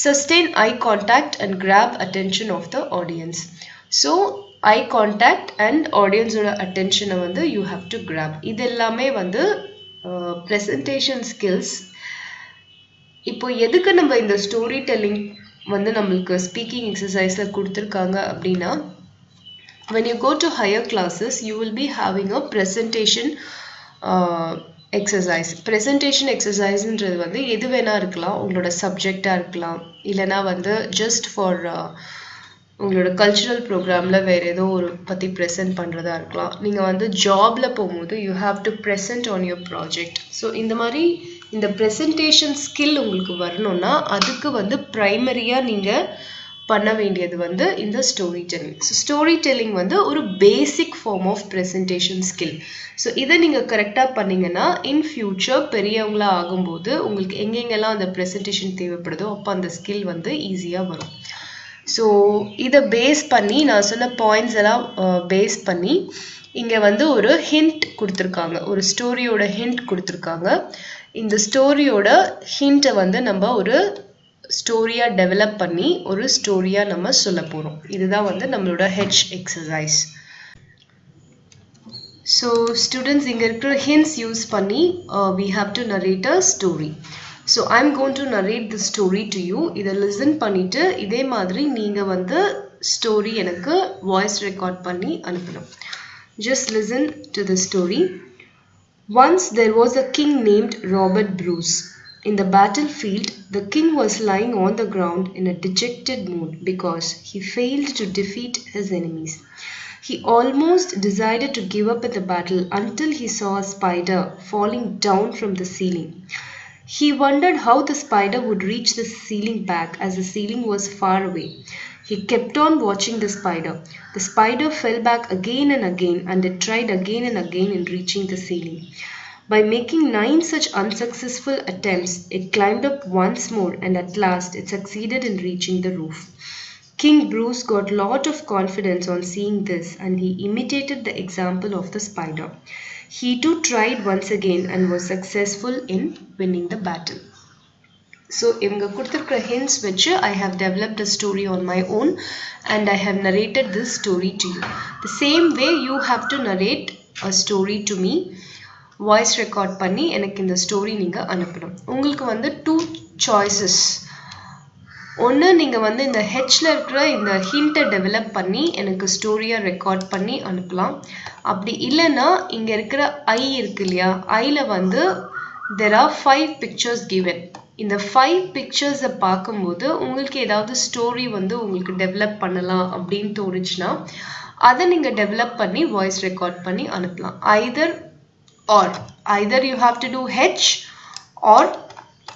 Sustain eye contact and grab attention of the audience. So eye contact and audience oda attention வந்து you have to grab. இது எல்லாமே வந்து presentation skills. இப்போ எதுக்கு நம்ம இந்த ஸ்டோரி டெல்லிங் வந்து நம்மளுக்கு ஸ்பீக்கிங் எக்ஸசைஸ்ல கொடுத்துருக்காங்க அப்படின்னா, when you go to higher classes you will be having a presentation exercise. Presentation எக்ஸசைஸ்ன்றது வந்து எது வேணா இருக்கலாம். உங்களோட சப்ஜெக்டாக இருக்கலாம், இல்லைனா வந்து ஜஸ்ட் ஃபார் உங்களோட கல்ச்சுரல் ப்ரோக்ராமில் வேறு ஏதோ ஒரு பற்றி ப்ரெசென்ட் பண்ணுறதா இருக்கலாம். நீங்கள் வந்து ஜாபில் போகும்போது you have to present on your project. So இந்த மாதிரி இந்த ப்ரெசன்டேஷன் ஸ்கில் உங்களுக்கு வரணும்னா அதுக்கு வந்து ப்ரைமரியாக நீங்கள் பண்ண வேண்டியது வந்து இந்த story telling. So story telling வந்து ஒரு basic form of presentation skill. So இதை நீங்கள் கரெக்டாக பண்ணிங்கன்னா இன் ஃபியூச்சர் பெரியவங்களாக ஆகும்போது உங்களுக்கு எங்கெங்கெல்லாம் அந்த ப்ரெசன்டேஷன் தேவைப்படுதோ அப்போ அந்த ஸ்கில் வந்து ஈஸியாக வரும். ஸோ இதை பேஸ் பண்ணி நான் சொன்ன பாயிண்ட்ஸ் எல்லாம் பேஸ் பண்ணி இங்கே வந்து ஒரு ஹிண்ட் கொடுத்துருக்காங்க, ஒரு ஸ்டோரியோட ஹிண்ட் கொடுத்துருக்காங்க. இந்த ஸ்டோரியோட ஹிண்ட்டை வந்து நம்ம ஒரு ஸ்டோரியாக டெவலப் பண்ணி ஒரு ஸ்டோரியாக நம்ம சொல்ல போகிறோம். இதுதான் வந்து நம்மளோட ஹெச் எக்ஸசைஸ். ஸோ ஸ்டூடெண்ட்ஸ் இங்கே இருக்கிற ஹிண்ட்ஸ் யூஸ் பண்ணி we have to narrate a story. So I'm going to narrate the story to you. இதை லிசன் பண்ணிவிட்டு இதே மாதிரி நீங்கள் வந்து ஸ்டோரி எனக்கு வாய்ஸ் ரெக்கார்ட் பண்ணி அனுப்பணும். Just listen to the story. Once there was a king named Robert Bruce. In the battlefield, the king was lying on the ground in a dejected mood because he failed to defeat his enemies. He almost decided to give up in the battle until he saw a spider falling down from the ceiling. He wondered how the spider would reach the ceiling back as the ceiling was far away. He kept on watching the spider. The spider fell back again and again, and it tried again and again in reaching the ceiling. By making 9 such unsuccessful attempts, it climbed up once more, and at last it succeeded in reaching the roof. King Bruce got a lot of confidence on seeing this, and he imitated the example of the spider. He too tried once again and was successful in winning the battle. So, இவங்க கொடுத்திருக்கிற hints வச்சு I have developed a story on my own and I have narrated this story to you. The same way you have to narrate a story to me. Voice record பண்ணி எனக்கு இந்த story நீங்கள் அனுப்பணும். உங்களுக்கு வந்து 2 choices. ஒன்று நீங்கள் வந்து இந்த ஹெச்சில் இருக்கிற இந்த ஹிண்ட்டை டெவலப் பண்ணி எனக்கு ஸ்டோரியாக ரெக்கார்ட் பண்ணி அனுப்பலாம். அப்படி இல்லைன்னா இங்கே இருக்கிற ஐ இருக்கு இல்லையா, ஐயில் வந்து there are 5 pictures given. இந்த 5 பிக்சர்ஸை பார்க்கும்போது உங்களுக்கு ஏதாவது ஸ்டோரி வந்து உங்களுக்கு டெவலப் பண்ணலாம் அப்படின்னு தோணுச்சுன்னா அதை நீங்கள் டெவலப் பண்ணி வாய்ஸ் ரெக்கார்ட் பண்ணி அனுப்பலாம். either you have to do H or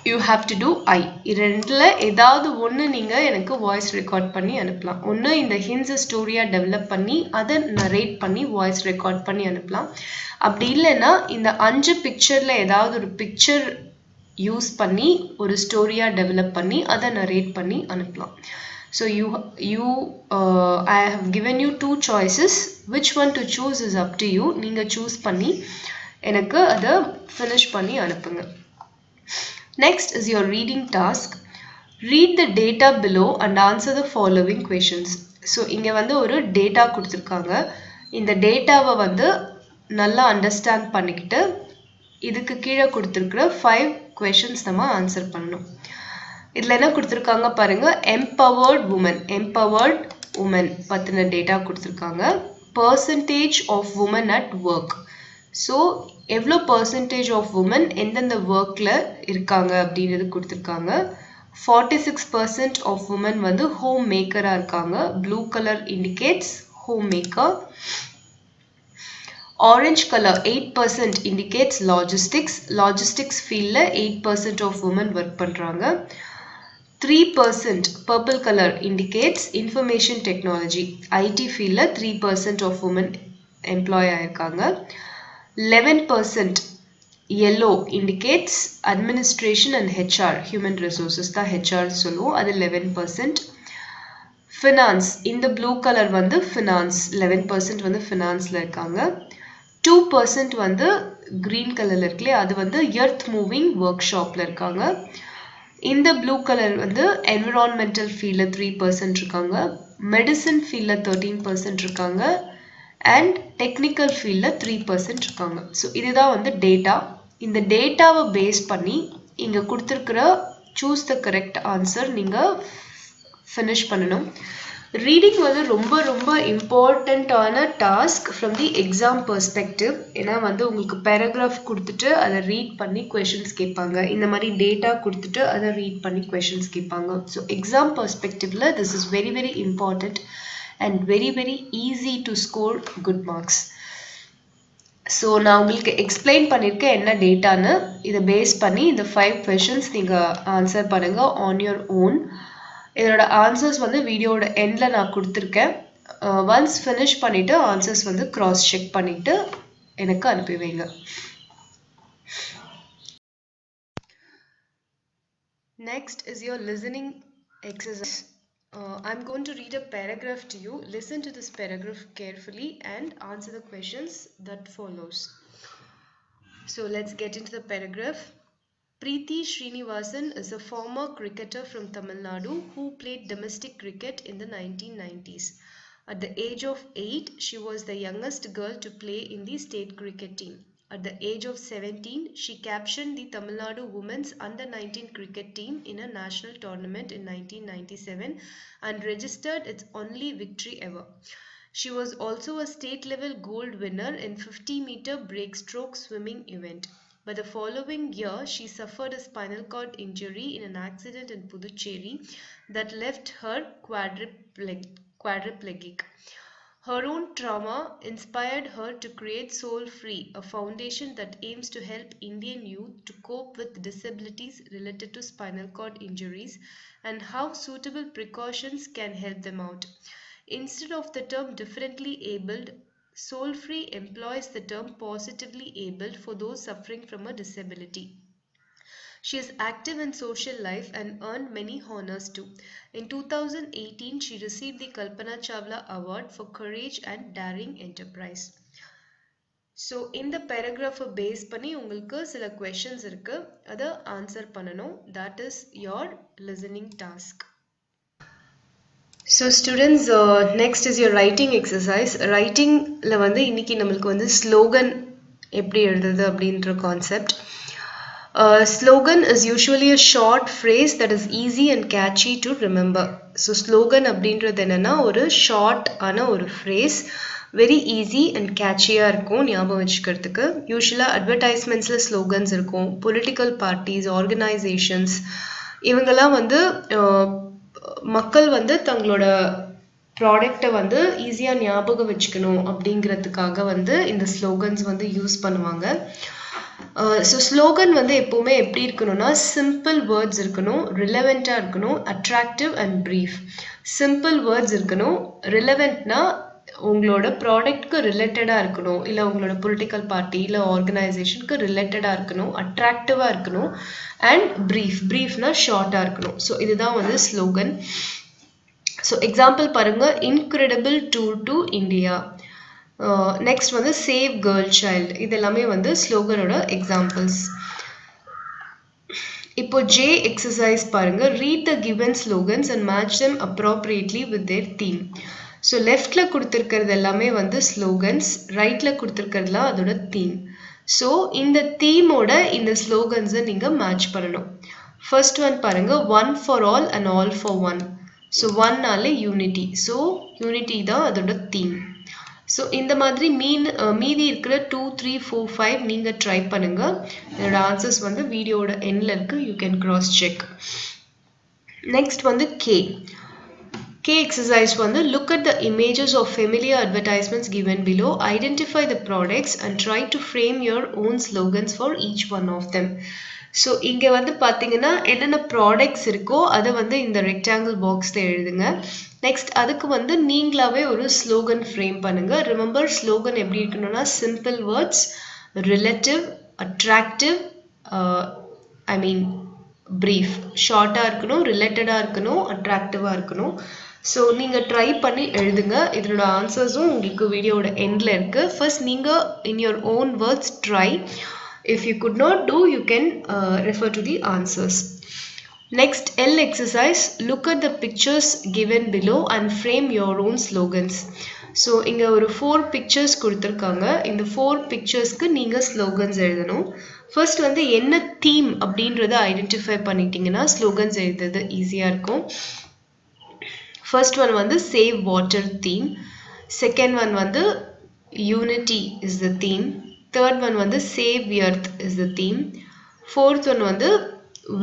you have to do I. இரண்டுல ஏதாவது ஒன்று நீங்கள் எனக்கு வாய்ஸ் ரெக்கார்ட் பண்ணி அனுப்பலாம். ஒன்று இந்த ஹிண்ட்ஸை ஸ்டோரியாக டெவலப் பண்ணி அதை நரேட் பண்ணி வாய்ஸ் ரெக்கார்ட் பண்ணி அனுப்பலாம். அப்படி இல்லைன்னா இந்த 5 பிக்சரில் ஏதாவது ஒரு பிக்சர் யூஸ் பண்ணி ஒரு ஸ்டோரியாக டெவலப் பண்ணி அதை நரேட் பண்ணி அனுப்பலாம். So I have given you 2 choices. Which one to choose is up to you. நீங்க choose பண்ணி எனக்கு அதை finish பண்ணி அனுப்புங்க. Next is your reading task. Read the data below and answer the following questions. So இங்க வந்து ஒரு data கொடுத்துருக்காங்க. இந்த டேட்டாவை வந்து நல்லா அண்டர்ஸ்டாண்ட் பண்ணிக்கிட்டு இதுக்கு கீழே கொடுத்துருக்கிற 5 questions நம்ம ஆன்சர் பண்ணணும். இதில் என்ன கொடுத்துருக்காங்க பாருங்க, எம்பவர்ட் உமன் பற்றின டேட்டா கொடுத்துருக்காங்க. Percentage of women at work. So எவ்வளோ பர்சன்டேஜ் ஆஃப் உமன் எந்தெந்த ஒர்க்கில் இருக்காங்க அப்படின்றது கொடுத்துருக்காங்க. 46% ஆஃப் உமன் வந்து ஹோம் மேக்கராக இருக்காங்க. Blue colour indicates home maker. Orange color 8% indicates logistics ஃபீல்டில் 8% ஆஃப் உமன் ஒர்க் பண்ணுறாங்க. 3% purple color indicates information technology. IT field 3% of women employee ஆயிருக்காங்க. 11% yellow indicates administration and HR, human resources தான் HR சொல்லுவோம், அது 11%. finance இந்த blue color வந்து finance 11% வந்து financeல இருக்காங்க. 2% வந்து green colorல இருக்குல்ல, அது வந்து earth moving workshopல இருக்காங்க. இந்த ப்ளூ கலர் வந்து என்விரான்மெண்டல் ஃபீல்டில் 3% இருக்காங்க. மெடிசன் ஃபீல்டில் 13% இருக்காங்க. அண்ட் டெக்னிக்கல் ஃபீல்டில் 3% இருக்காங்க. ஸோ இதுதான் வந்து டேட்டா. இந்த டேட்டாவை பேஸ் பண்ணி இங்கே கொடுத்துருக்கிற சூஸ் த கரெக்ட் ஆன்சர் நீங்கள் ஃபினிஷ் பண்ணணும். ரீடிங் வந்து ரொம்ப ரொம்ப இம்பார்ட்டண்ட்டான task from the exam perspective. ஏன்னா வந்து உங்களுக்கு பேராகிராஃப் கொடுத்துட்டு அதை ரீட் பண்ணி கொஷின்ஸ் கேட்பாங்க. இந்த மாதிரி டேட்டா கொடுத்துட்டு அதை ரீட் பண்ணி கொஷின்ஸ் கேட்பாங்க. ஸோ எக்ஸாம் பெர்ஸ்பெக்டிவில் this is very very important and very very easy to score good marks. So நான் உங்களுக்கு எக்ஸ்பிளைன் பண்ணியிருக்கேன் என்ன டேட்டான்னு. இதை பேஸ் பண்ணி இந்த 5 கொஷின்ஸ் நீங்கள் ஆன்சர் பண்ணுங்கள் ஆன் யுவர் ஓன். இதோட ஆன்சர்ஸ் வந்து வீடியோட எண்டில் நான் கொடுத்துருக்கேன். ஒன்ஸ் ஃபினிஷ் பண்ணிவிட்டு ஆன்சர்ஸ் வந்து க்ராஸ் செக் பண்ணிவிட்டு எனக்கு அனுப்பி வைங்க. Next is your listening exercise. I'm going to read a paragraph to you. Listen to this paragraph carefully and answer the questions that follows. So let's get into the paragraph. Preeti Srinivasan is a former cricketer from Tamil Nadu who played domestic cricket in the 1990s. At the age of 8, she was the youngest girl to play in the state cricket team. At the age of 17, she captained the Tamil Nadu women's under-19 cricket team in a national tournament in 1997 and registered its only victory ever. She was also a state-level gold winner in 50-meter breaststroke swimming event. But the following year, she suffered a spinal cord injury in an accident in Puducherry that left her quadriplegic. Her own trauma inspired her to create Soul Free, a foundation that aims to help Indian youth to cope with disabilities related to spinal cord injuries and how suitable precautions can help them out. Instead of the term differently abled, Soul Free employs the term positively abled for those suffering from a disability. She is active in social life and earned many honors too. In 2018, she received the Kalpana Chawla Award for Courage and Daring Enterprise. So, in the paragraph base பண்ணி உங்களுக்கு சில questions இருக்கு. அதை answer பண்ணணும். That is your listening task. So students, next is your writing exercise. Writingல வந்து இன்னைக்கு நம்மளுக்கு வந்து ஸ்லோகன் எப்படி எழுதுறது அப்படின்ற concept. Slogan is usually a short phrase that is easy and catchy to remember. So slogan அப்படின்றது என்னன்னா ஒரு ஷார்ட் ஆன ஒரு phrase, very easy and catchy-ஆ இருக்கும் ஞாபகம் வச்சுக்கிறதுக்கு. யூஸ்வலாக அட்வர்டைஸ்மெண்ட்ஸில் ஸ்லோகன்ஸ் இருக்கும். பொலிட்டிக்கல் பார்ட்டிஸ், ஆர்கனைசேஷன்ஸ் இவங்கெல்லாம் வந்து மக்கள் வந்து தங்களோட ப்ராடக்டை வந்து ஈஸியாக ஞாபகம் வச்சுக்கணும் அப்படிங்கிறதுக்காக வந்து இந்த ஸ்லோகன்ஸ் வந்து யூஸ் பண்ணுவாங்க. ஸோ ஸ்லோகன் வந்து எப்போவுமே எப்படி இருக்கணும்னா சிம்பிள் வேர்ட்ஸ் இருக்கணும், ரிலவெண்ட்டாக இருக்கணும், attractive and brief. Simple words இருக்கணும், ரிலவெண்ட்னா உங்களோட ப்ராடக்ட்க்கு ரிலேட்டடாக இருக்கணும், இல்லை உங்களோட பொலிட்டிக்கல் பார்ட்டி இல்லை ஆர்கனைசேஷனுக்கு ரிலேட்டடாக இருக்கணும், அட்ராக்டிவாக இருக்கணும், அண்ட் ப்ரீஃப்னா ஷார்ட்டாக இருக்கணும். ஸோ இதுதான் வந்து ஸ்லோகன். ஸோ எக்ஸாம்பிள் பாருங்கள், incredible tour to India. Next வந்து சேவ் கேர்ள் சைல்டு. இது எல்லாமே வந்து ஸ்லோகனோட எக்ஸாம்பிள்ஸ். இப்போ ஜே எக்ஸசைஸ் பாருங்க, read the given slogans and match them appropriately with their theme. So லெஃப்ட்ல கொடுத்துருக்கிறது எல்லாமே வந்து ஸ்லோகன்ஸ், ரைட்ல கொடுத்துருக்கிறதுலாம் அதோட தீம். ஸோ இந்த தீமோட இந்த ஸ்லோகன்ஸை நீங்கள் மேட்ச் பண்ணணும். ஃபர்ஸ்ட் ஒன் பாருங்க, one for all and all for one. So ஒன்னாலே யூனிட்டி, ஸோ யூனிட்டி தான் அதோட தீம். ஸோ இந்த மாதிரி மீதி இருக்கிற 2, 3, 4, 5 நீங்கள் ட்ரை பண்ணுங்கள். என்னோட ஆன்சர்ஸ் வந்து வீடியோட எண்டில் இருக்குது, you can cross check. Next வந்து கே எக்ஸசைஸ் வந்து, look at the images of familiar advertisements given below, identify the products and try to frame your own slogans for each one of them. So இங்கே வந்து பார்த்தீங்கன்னா என்னென்ன products இருக்கோ அதை வந்து இந்த ரெக்டாங்கிள் பாக்ஸில் எழுதுங்க. நெக்ஸ்ட் அதுக்கு வந்து நீங்களாவே ஒரு ஸ்லோகன் ஃப்ரேம் பண்ணுங்கள். ரிமெம்பர், ஸ்லோகன் எப்படி இருக்கணும்னா simple words, relative, attractive, brief, ஷார்ட்டாக இருக்கணும், ரிலேட்டடாக இருக்கணும், அட்ராக்டிவாக இருக்கணும். ஸோ நீங்கள் ட்ரை பண்ணி எழுதுங்க. இதனோட ஆன்சர்ஸும் உங்களுக்கு வீடியோட எண்டில் இருக்குது. ஃபர்ஸ்ட் நீங்கள் in your own words try. If you could not do, you can refer to the answers. Next, L exercise, look at the pictures given below and frame your own slogans. So இங்க ஒரு 4 pictures கொடுத்திருக்காங்க. இந்த 4 picturesக்கு நீங்க slogans எழுதணும். First வந்து என்ன theme அப்படின்றத identify பண்ணிட்டீங்கன்னா slogans எழுதுறது ஈஸியா இருக்கும். First one வந்து save water theme. Second one வந்து unity is the theme. Third one வந்து save earth is the theme. Fourth one வந்து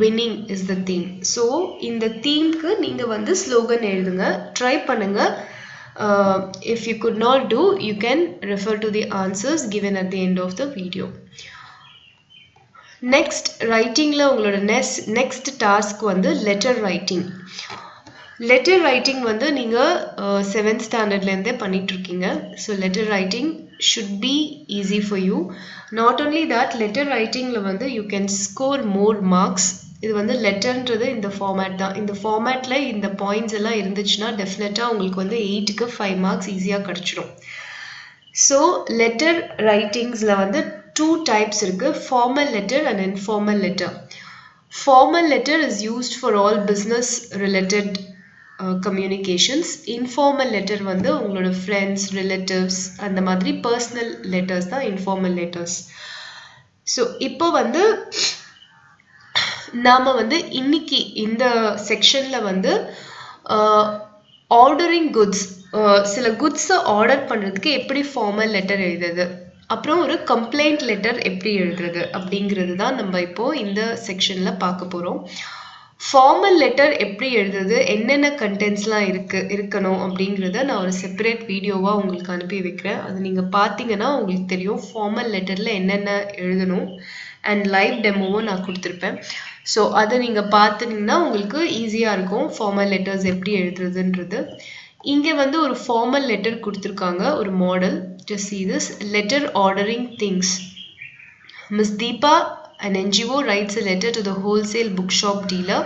winning is the theme. So இந்த themeக்கு நீங்க வந்து slogan எழுதுங்க, ட்ரை பண்ணுங்க. If you could not do, you can refer to the answers given at the end of the video. Next, writingல உங்களோட next task வந்து letter writing. Letter writing வந்து நீங்கள் 7th ஸ்டாண்டர்ட்லேருந்தே பண்ணிகிட்ருக்கீங்க. So letter writing should be easy for you. Not only that, letter writingல வந்து you can score more marks. இது வந்து லெட்டர்ன்றது இந்த ஃபார்மேட் தான். இந்த ஃபார்மேட்டில் இந்த பாயிண்ட்ஸ் எல்லாம் இருந்துச்சுன்னா டெஃபினட்டாக உங்களுக்கு வந்து 8க்கு 5 மார்க்ஸ் ஈஸியாக கிடச்சிடும். ஸோ லெட்டர் ரைட்டிங்ஸில் வந்து 2 types இருக்குது, formal letter and informal letter. Formal letter is used for all business related communications. Informal letter வந்து உங்களோட ஃப்ரெண்ட்ஸ், ரிலேட்டிவ்ஸ் அந்த மாதிரி பர்சனல் லெட்டர்ஸ் தான் இன்ஃபார்மல் லெட்டர்ஸ். ஸோ இப்போ வந்து நாம் வந்து இன்னைக்கு இந்த செக்ஷனில் வந்து ஆர்டரிங் குட்ஸ், சில குட்ஸை ஆர்டர் பண்ணுறதுக்கு எப்படி ஃபார்மல் லெட்டர் எழுதுறது, அப்புறம் ஒரு கம்ப்ளைண்ட் லெட்டர் எப்படி எழுதுறது அப்படிங்கிறது தான் நம்ம இப்போது இந்த செக்ஷனில் பார்க்க போகிறோம். ஃபார்மல் லெட்டர் எப்படி எழுதுறது, என்னென்ன கண்டென்ட்ஸ்லாம் இருக்கணும் அப்படிங்கிறத நான் ஒரு செப்பரேட் வீடியோவாக உங்களுக்கு அனுப்பி வைக்கிறேன். அது நீங்கள் பார்த்தீங்கன்னா உங்களுக்கு தெரியும் ஃபார்மல் லெட்டரில் என்னென்ன எழுதணும். அண்ட் லைவ் டெமோவும் நான் கொடுத்துருப்பேன். ஸோ அதை நீங்கள் பார்த்துட்டிங்கன்னா உங்களுக்கு ஈஸியாக இருக்கும் ஃபார்மல் லெட்டர்ஸ் எப்படி எழுதுறதுன்றது. இங்கே வந்து ஒரு ஃபார்மல் லெட்டர் கொடுத்துருக்காங்க, ஒரு model. Just see this, letter ordering things. Miss Deepa, an NGO, writes a letter to the wholesale bookshop dealer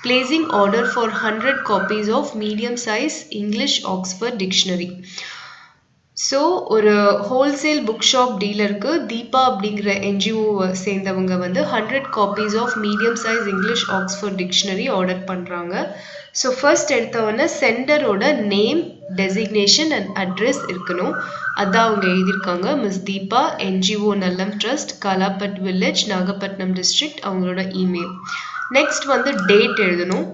placing order for 100 copies of medium size English Oxford Dictionary. So ஒரு wholesale book shop டீலருக்கு தீபா அப்படிங்கிற என்ஜிஓவை சேர்ந்தவங்க வந்து 100 copies of medium size English Oxford dictionary order பண்ணுறாங்க. So first எடுத்தவொடனே சென்டரோட name, designation and address இருக்கணும். அதான் அவங்க எழுதியிருக்காங்க. Miss Deepa, NGO Nallam trust, Kalapet village, Nagapattinam district, அவங்களோட இமெயில். நெக்ஸ்ட் வந்து டேட் எழுதணும்.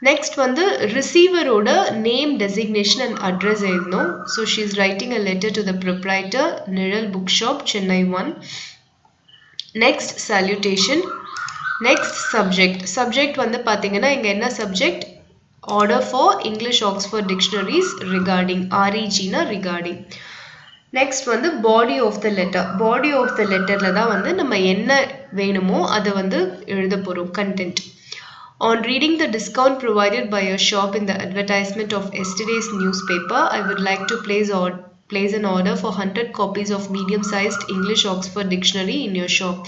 நெக்ஸ்ட் வந்து ரிசீவரோட நேம், டெசிக்னேஷன் அண்ட் அட்ரஸ் எழுதணும். So she is writing a letter to the proprietor, நிழல் book shop, Chennai 1. Next salutation. Next subject வந்து பார்த்தீங்கன்னா இங்கே என்ன subject, order for English Oxford dictionaries regarding, REGனா ரிகார்டிங். நெக்ஸ்ட் வந்து body of the letter. Body of the லெட்டரில் தான் வந்து நம்ம என்ன வேணுமோ அதை வந்து எழுத போகிறோம், content. On reading the discount provided by your shop in the advertisement of yesterday's newspaper, I would like to place an order for 100 copies of medium-sized English Oxford Dictionary in your shop.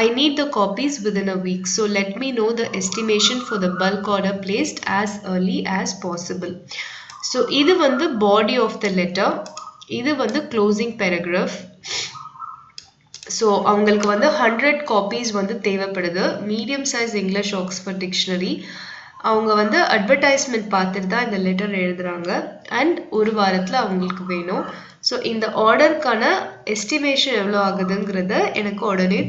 I need the copies within a week, so let me know the estimation for the bulk order placed as early as possible. So இது வந்து body of the letter, இது வந்து closing paragraph. So அவங்களுக்கு வந்து 100 copies வந்து தேவைப்படுது medium size English Oxford dictionary. அவங்க வந்து அட்வர்டைஸ்மெண்ட் பார்த்துட்டு தான் இந்த லெட்டர் எழுதுகிறாங்க அண்ட் ஒரு வாரத்தில் அவங்களுக்கு வேணும். ஸோ இந்த ஆர்டருக்கான எஸ்டிமேஷன் எவ்வளோ ஆகுதுங்கிறத எனக்கு உடனே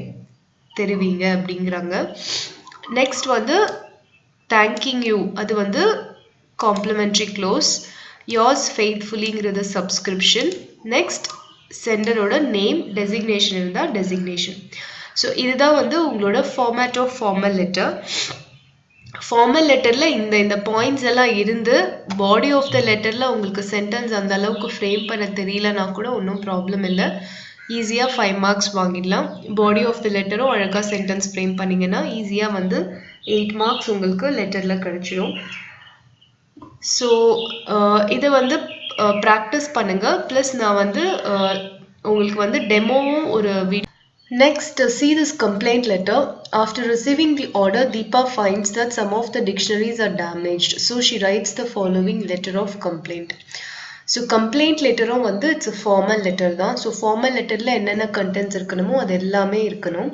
தெரிவிங்க அப்படிங்கிறாங்க. நெக்ஸ்ட் வந்து தேங்கிங் யூ, அது வந்து காம்ப்ளிமெண்ட்ரி க்ளோஸ். yours faithfullyங்கிறது சப்ஸ்கிரிப்ஷன். நெக்ஸ்ட் சென்டரோட நேம், டெசிக்னேஷன் இருந்தால் டெசிக்னேஷன். ஸோ இதுதான் வந்து உங்களோட format of formal letter. Formal லெட்டரில் இந்த பாயிண்ட்ஸ் எல்லாம் இருந்து பாடி ஆஃப் த லெட்டரில் உங்களுக்கு சென்டென்ஸ் அந்த அளவுக்கு ஃப்ரேம் பண்ண தெரியலனா கூட ஒன்றும் ப்ராப்ளம் இல்லை, ஈஸியாக 5 மார்க்ஸ் வாங்கிடலாம். பாடி ஆஃப் த லெட்டரும் அழகாக சென்டென்ஸ் ஃப்ரேம் பண்ணிங்கன்னா ஈஸியாக வந்து 8 மார்க்ஸ் உங்களுக்கு லெட்டரில் கிடச்சிடும். ஸோ இதை வந்து ப்ராக்டிஸ் பண்ணுங்கள். ப்ளஸ் நான் வந்து உங்களுக்கு வந்து டெமோவும் ஒரு video. Next, see this complaint letter. After receiving the order, Deepa finds that some of the dictionaries are damaged. So she writes the following letter of complaint. So complaint letterum வந்து it's a formal letter தான். So formal letterல என்னென்ன contents இருக்கணுமோ அது எல்லாமே இருக்கணும்.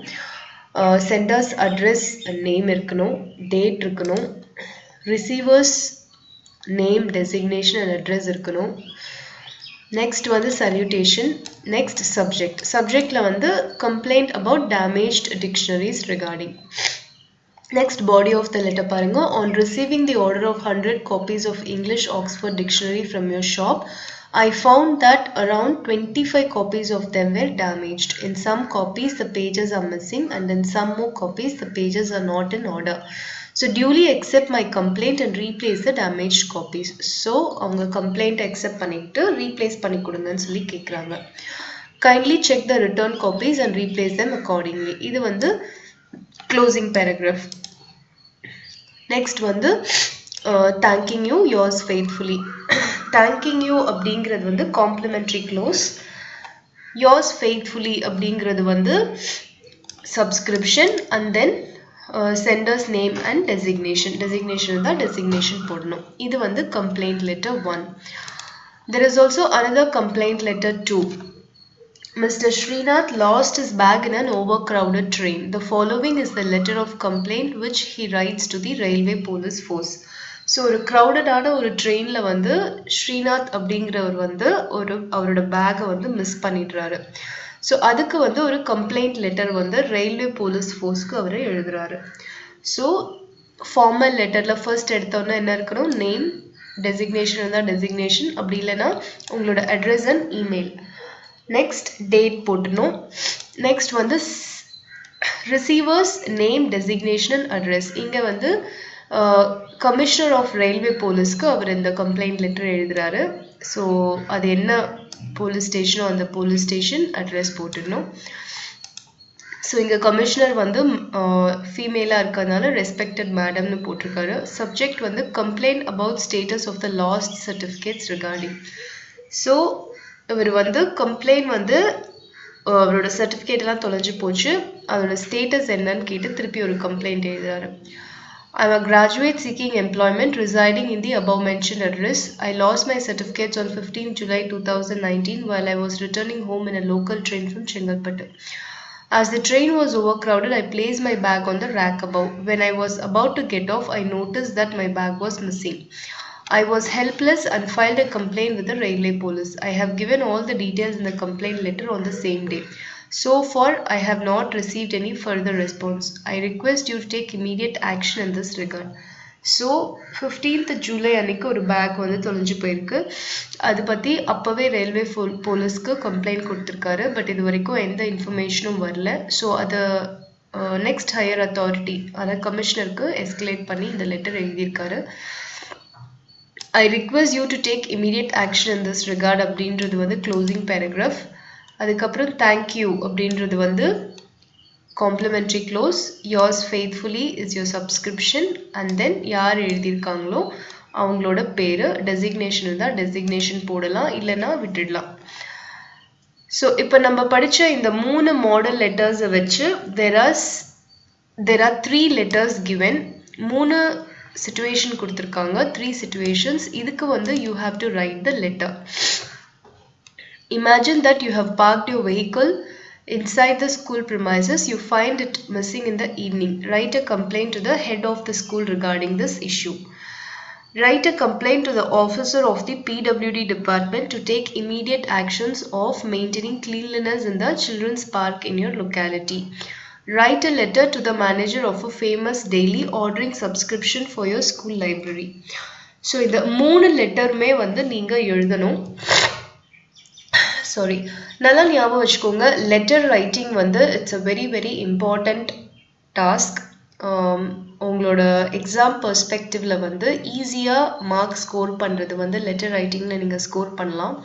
Sender's address and name இருக்கணும், date இருக்கணும், receivers name, designation and address இருக்கணும். நெக்ஸ்ட் வந்து salutation. Next subject. Subjectல வந்து complaint about damaged dictionaries regarding. Next, body of the letter பாருங்க. On receiving the order of 100 copies of English Oxford Dictionary from your shop, I found that around 25 copies of them were damaged. In some copies the pages are missing and in some more copies the pages are not in order. So duly accept my complaint and replace the damaged copies. So அவங்க complaint accept பண்ணிட்டு replace பண்ணி கொடுங்கன்னு சொல்லி கேட்குறாங்க. Kindly check the return copies and replace them accordingly. இது வந்து closing paragraph. Next வந்து thanking you, yours faithfully. Thanking you அப்படிங்கிறது வந்து complimentary close. yours faithfully அப்படிங்கிறது வந்து subscription and then sender's name and designation. Designation இருந்தால் designation போடணும். இது வந்து complaint letter 1. There is also another complaint letter 2. Mr. Srinath lost his bag in an overcrowded train. The following is the letter of complaint which he writes to the railway police force. So ஒரு க்ரௌடடான ஒரு ட்ரெயினில் வந்து ஸ்ரீநாத் அப்படிங்கிறவர் வந்து அவரோட பேக்கை வந்து miss பண்ணிடுறாரு. ஸோ அதுக்கு வந்து ஒரு கம்ப்ளைண்ட் லெட்டர் வந்து ரயில்வே போலீஸ் ஃபோர்ஸ்க்கு அவர் எழுதுறாரு. ஸோ ஃபார்மல் லெட்டரில் ஃபர்ஸ்ட் எடுத்தோன்னா என்ன இருக்கணும், நேம், டெசிக்னேஷன் இருந்தால் டெசிக்னேஷன், அப்படி இல்லைன்னா உங்களோட address and email. Next date போட்டணும். நெக்ஸ்ட் வந்து receivers name, designation and address. இங்கே வந்து கமிஷனர் ஆஃப் ரயில்வே போலீஸ்க்கு அவர் இந்த கம்ப்ளைண்ட் லெட்டர் எழுதுறாரு. ஸோ அது என்ன போலீஸ் ஸ்டேஷனோ அந்த போலீஸ் ஸ்டேஷன் அட்ரஸ் போட்டுடணும். ஸோ இங்கே கமிஷனர் வந்து ஃபீமேலாக இருக்கிறதுனால ரெஸ்பெக்டட் மேடம்னு போட்டிருக்காரு. சப்ஜெக்ட் வந்து complaint about status of the lost certificates regarding. So இவர் வந்து கம்ப்ளைண்ட் வந்து அவரோட சர்டிஃபிகேட் எல்லாம் தொலைஞ்சு போச்சு, அதோட ஸ்டேட்டஸ் என்னன்னு கேட்டு திருப்பி ஒரு கம்ப்ளைண்ட் எழுதுறாரு. I'm a graduate seeking employment residing in the above mentioned address. I lost my certificates on 15 July 2019 while I was returning home in a local train from Chengalpattu. As the train was overcrowded, I placed my bag on the rack above. When I was about to get off, I noticed that my bag was missing. I was helpless and filed a complaint with the railway police. I have given all the details in the complaint letter on the same day. So far, I have not received any further response. I request you to take immediate action in this regard. So 15th July அன்னைக்கு ஒரு back வந்து தொலைஞ்சு போயிருக்கு. அது பற்றி அப்போவே railway போலீஸ்க்கு complaint கொடுத்துருக்காரு. பட் இது வரைக்கும் எந்த இன்ஃபர்மேஷனும் வரல. ஸோ அதை நெக்ஸ்ட் ஹையர் அத்தாரிட்டி, அதை கமிஷனருக்கு எஸ்கலேட் பண்ணி இந்த லெட்டர் எழுதியிருக்காரு. I request you to take immediate action in this regard அப்படின்றது வந்து க்ளோசிங் பேராகிராஃப். அதுக்கப்புறம் தேங்க்யூ அப்படின்றது வந்து complimentary clause, yours faithfully is your subscription, and then யார் எழுதியிருக்காங்களோ அவங்களோட பேரு, designation இருந்தால் designation போடலாம், இல்லைனா விட்டுடலாம். ஸோ இப்போ நம்ம படித்த இந்த 3 மாடல் லெட்டர்ஸை வச்சு there are 3 letters given. 3 situation கொடுத்துருக்காங்க, 3 situations. இதுக்கு வந்து you have to write the letter. Imagine that you have parked your vehicle inside the school premises. You find it missing in the evening. Write a complaint to the head of the school regarding this issue. Write a complaint to the officer of the PWD department to take immediate actions of maintaining cleanliness in the children's park in your locality. Write a letter to the manager of a famous daily ordering subscription for your school library. So இந்த 3 லெட்டருமே வந்து நீங்க எழுதணும். Sorry, நல்லா ஞாபகம் வச்சுக்கோங்க, letter writing வந்து it's a very very important task. உங்களோட exam பெர்ஸ்பெக்டிவில் வந்து ஈஸியாக மார்க் ஸ்கோர் பண்ணுறது வந்து லெட்டர் ரைட்டிங்கில் நீங்கள் ஸ்கோர் பண்ணலாம்.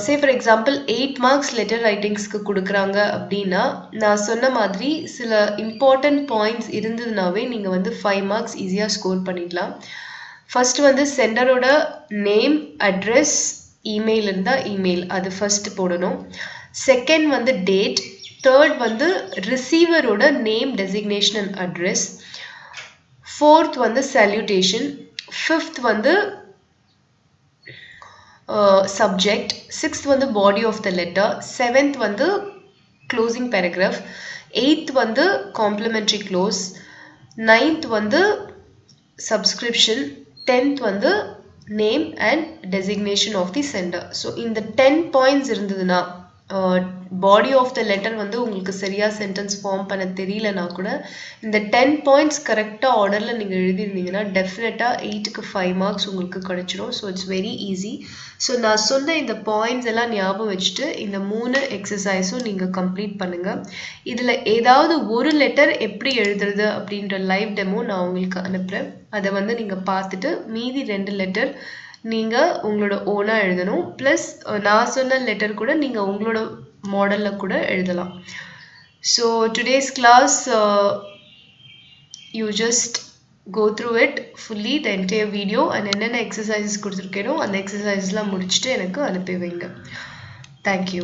Say for example 8 marks letter ரைட்டிங்ஸ்க்கு கொடுக்குறாங்க அப்படின்னா, நான் சொன்ன மாதிரி சில இம்பார்ட்டண்ட் பாயிண்ட்ஸ் இருந்ததுனாவே நீங்கள் வந்து 5 மார்க்ஸ் ஈஸியாக ஸ்கோர் பண்ணிடலாம். ஃபர்ஸ்ட் வந்து சென்டரோட நேம், அட்ரஸ், இமெயில் இருந்தால் இமெயில், அது ஃபர்ஸ்ட் போடணும். செகண்ட் வந்து டேட். தேர்ட் வந்து ரிசீவரோட name, designation and address. Fourth வந்து salutation. ஃபிஃப்த் வந்து subject. சிக்ஸ்த் வந்து body of the letter. Seventh வந்து closing paragraph. எயித் வந்து complimentary clause. நைன்த் வந்து subscription. 10th வந்து name and designation of the sender. So இந்த 10 points இருந்ததுன்னா, பாடி ஆஃப் த லெட்டர் வந்து உங்களுக்கு சரியாக சென்டென்ஸ் ஃபார்ம் பண்ண தெரியலனா கூட இந்த 10 பாயிண்ட்ஸ் கரெக்டாக ஆர்டரில் நீங்கள் எழுதிருந்தீங்கன்னா டெஃபினட்டாக 8க்கு 5 மார்க்ஸ் உங்களுக்கு கிடைச்சிடும். So it's very easy. So நான் சொன்ன இந்த பாயிண்ட்ஸ் எல்லாம் ஞாபகம் வச்சுட்டு இந்த 3 எக்ஸசைஸும் நீங்கள் கம்ப்ளீட் பண்ணுங்கள். இதில் ஏதாவது ஒரு லெட்டர் எப்படி எழுதுறது அப்படின்ற லைவ் டெமோ நான் உங்களுக்கு அனுப்புகிறேன். அதை வந்து நீங்கள் பார்த்துட்டு மீதி 2 லெட்டர் நீங்கள் உங்களோட ஓனாக எழுதணும். ப்ளஸ் நான் சொன்ன லெட்டர் கூட நீங்கள் உங்களோட மாடலில் கூட எழுதலாம். So today's class you just go through it fully, the entire video, and என்னென்ன எக்ஸசைசஸ் கொடுத்துருக்கேனோ அந்த எக்ஸசைஸ்லாம் முடிச்சுட்டு எனக்கு அனுப்பி வைங்க. தேங்க்யூ.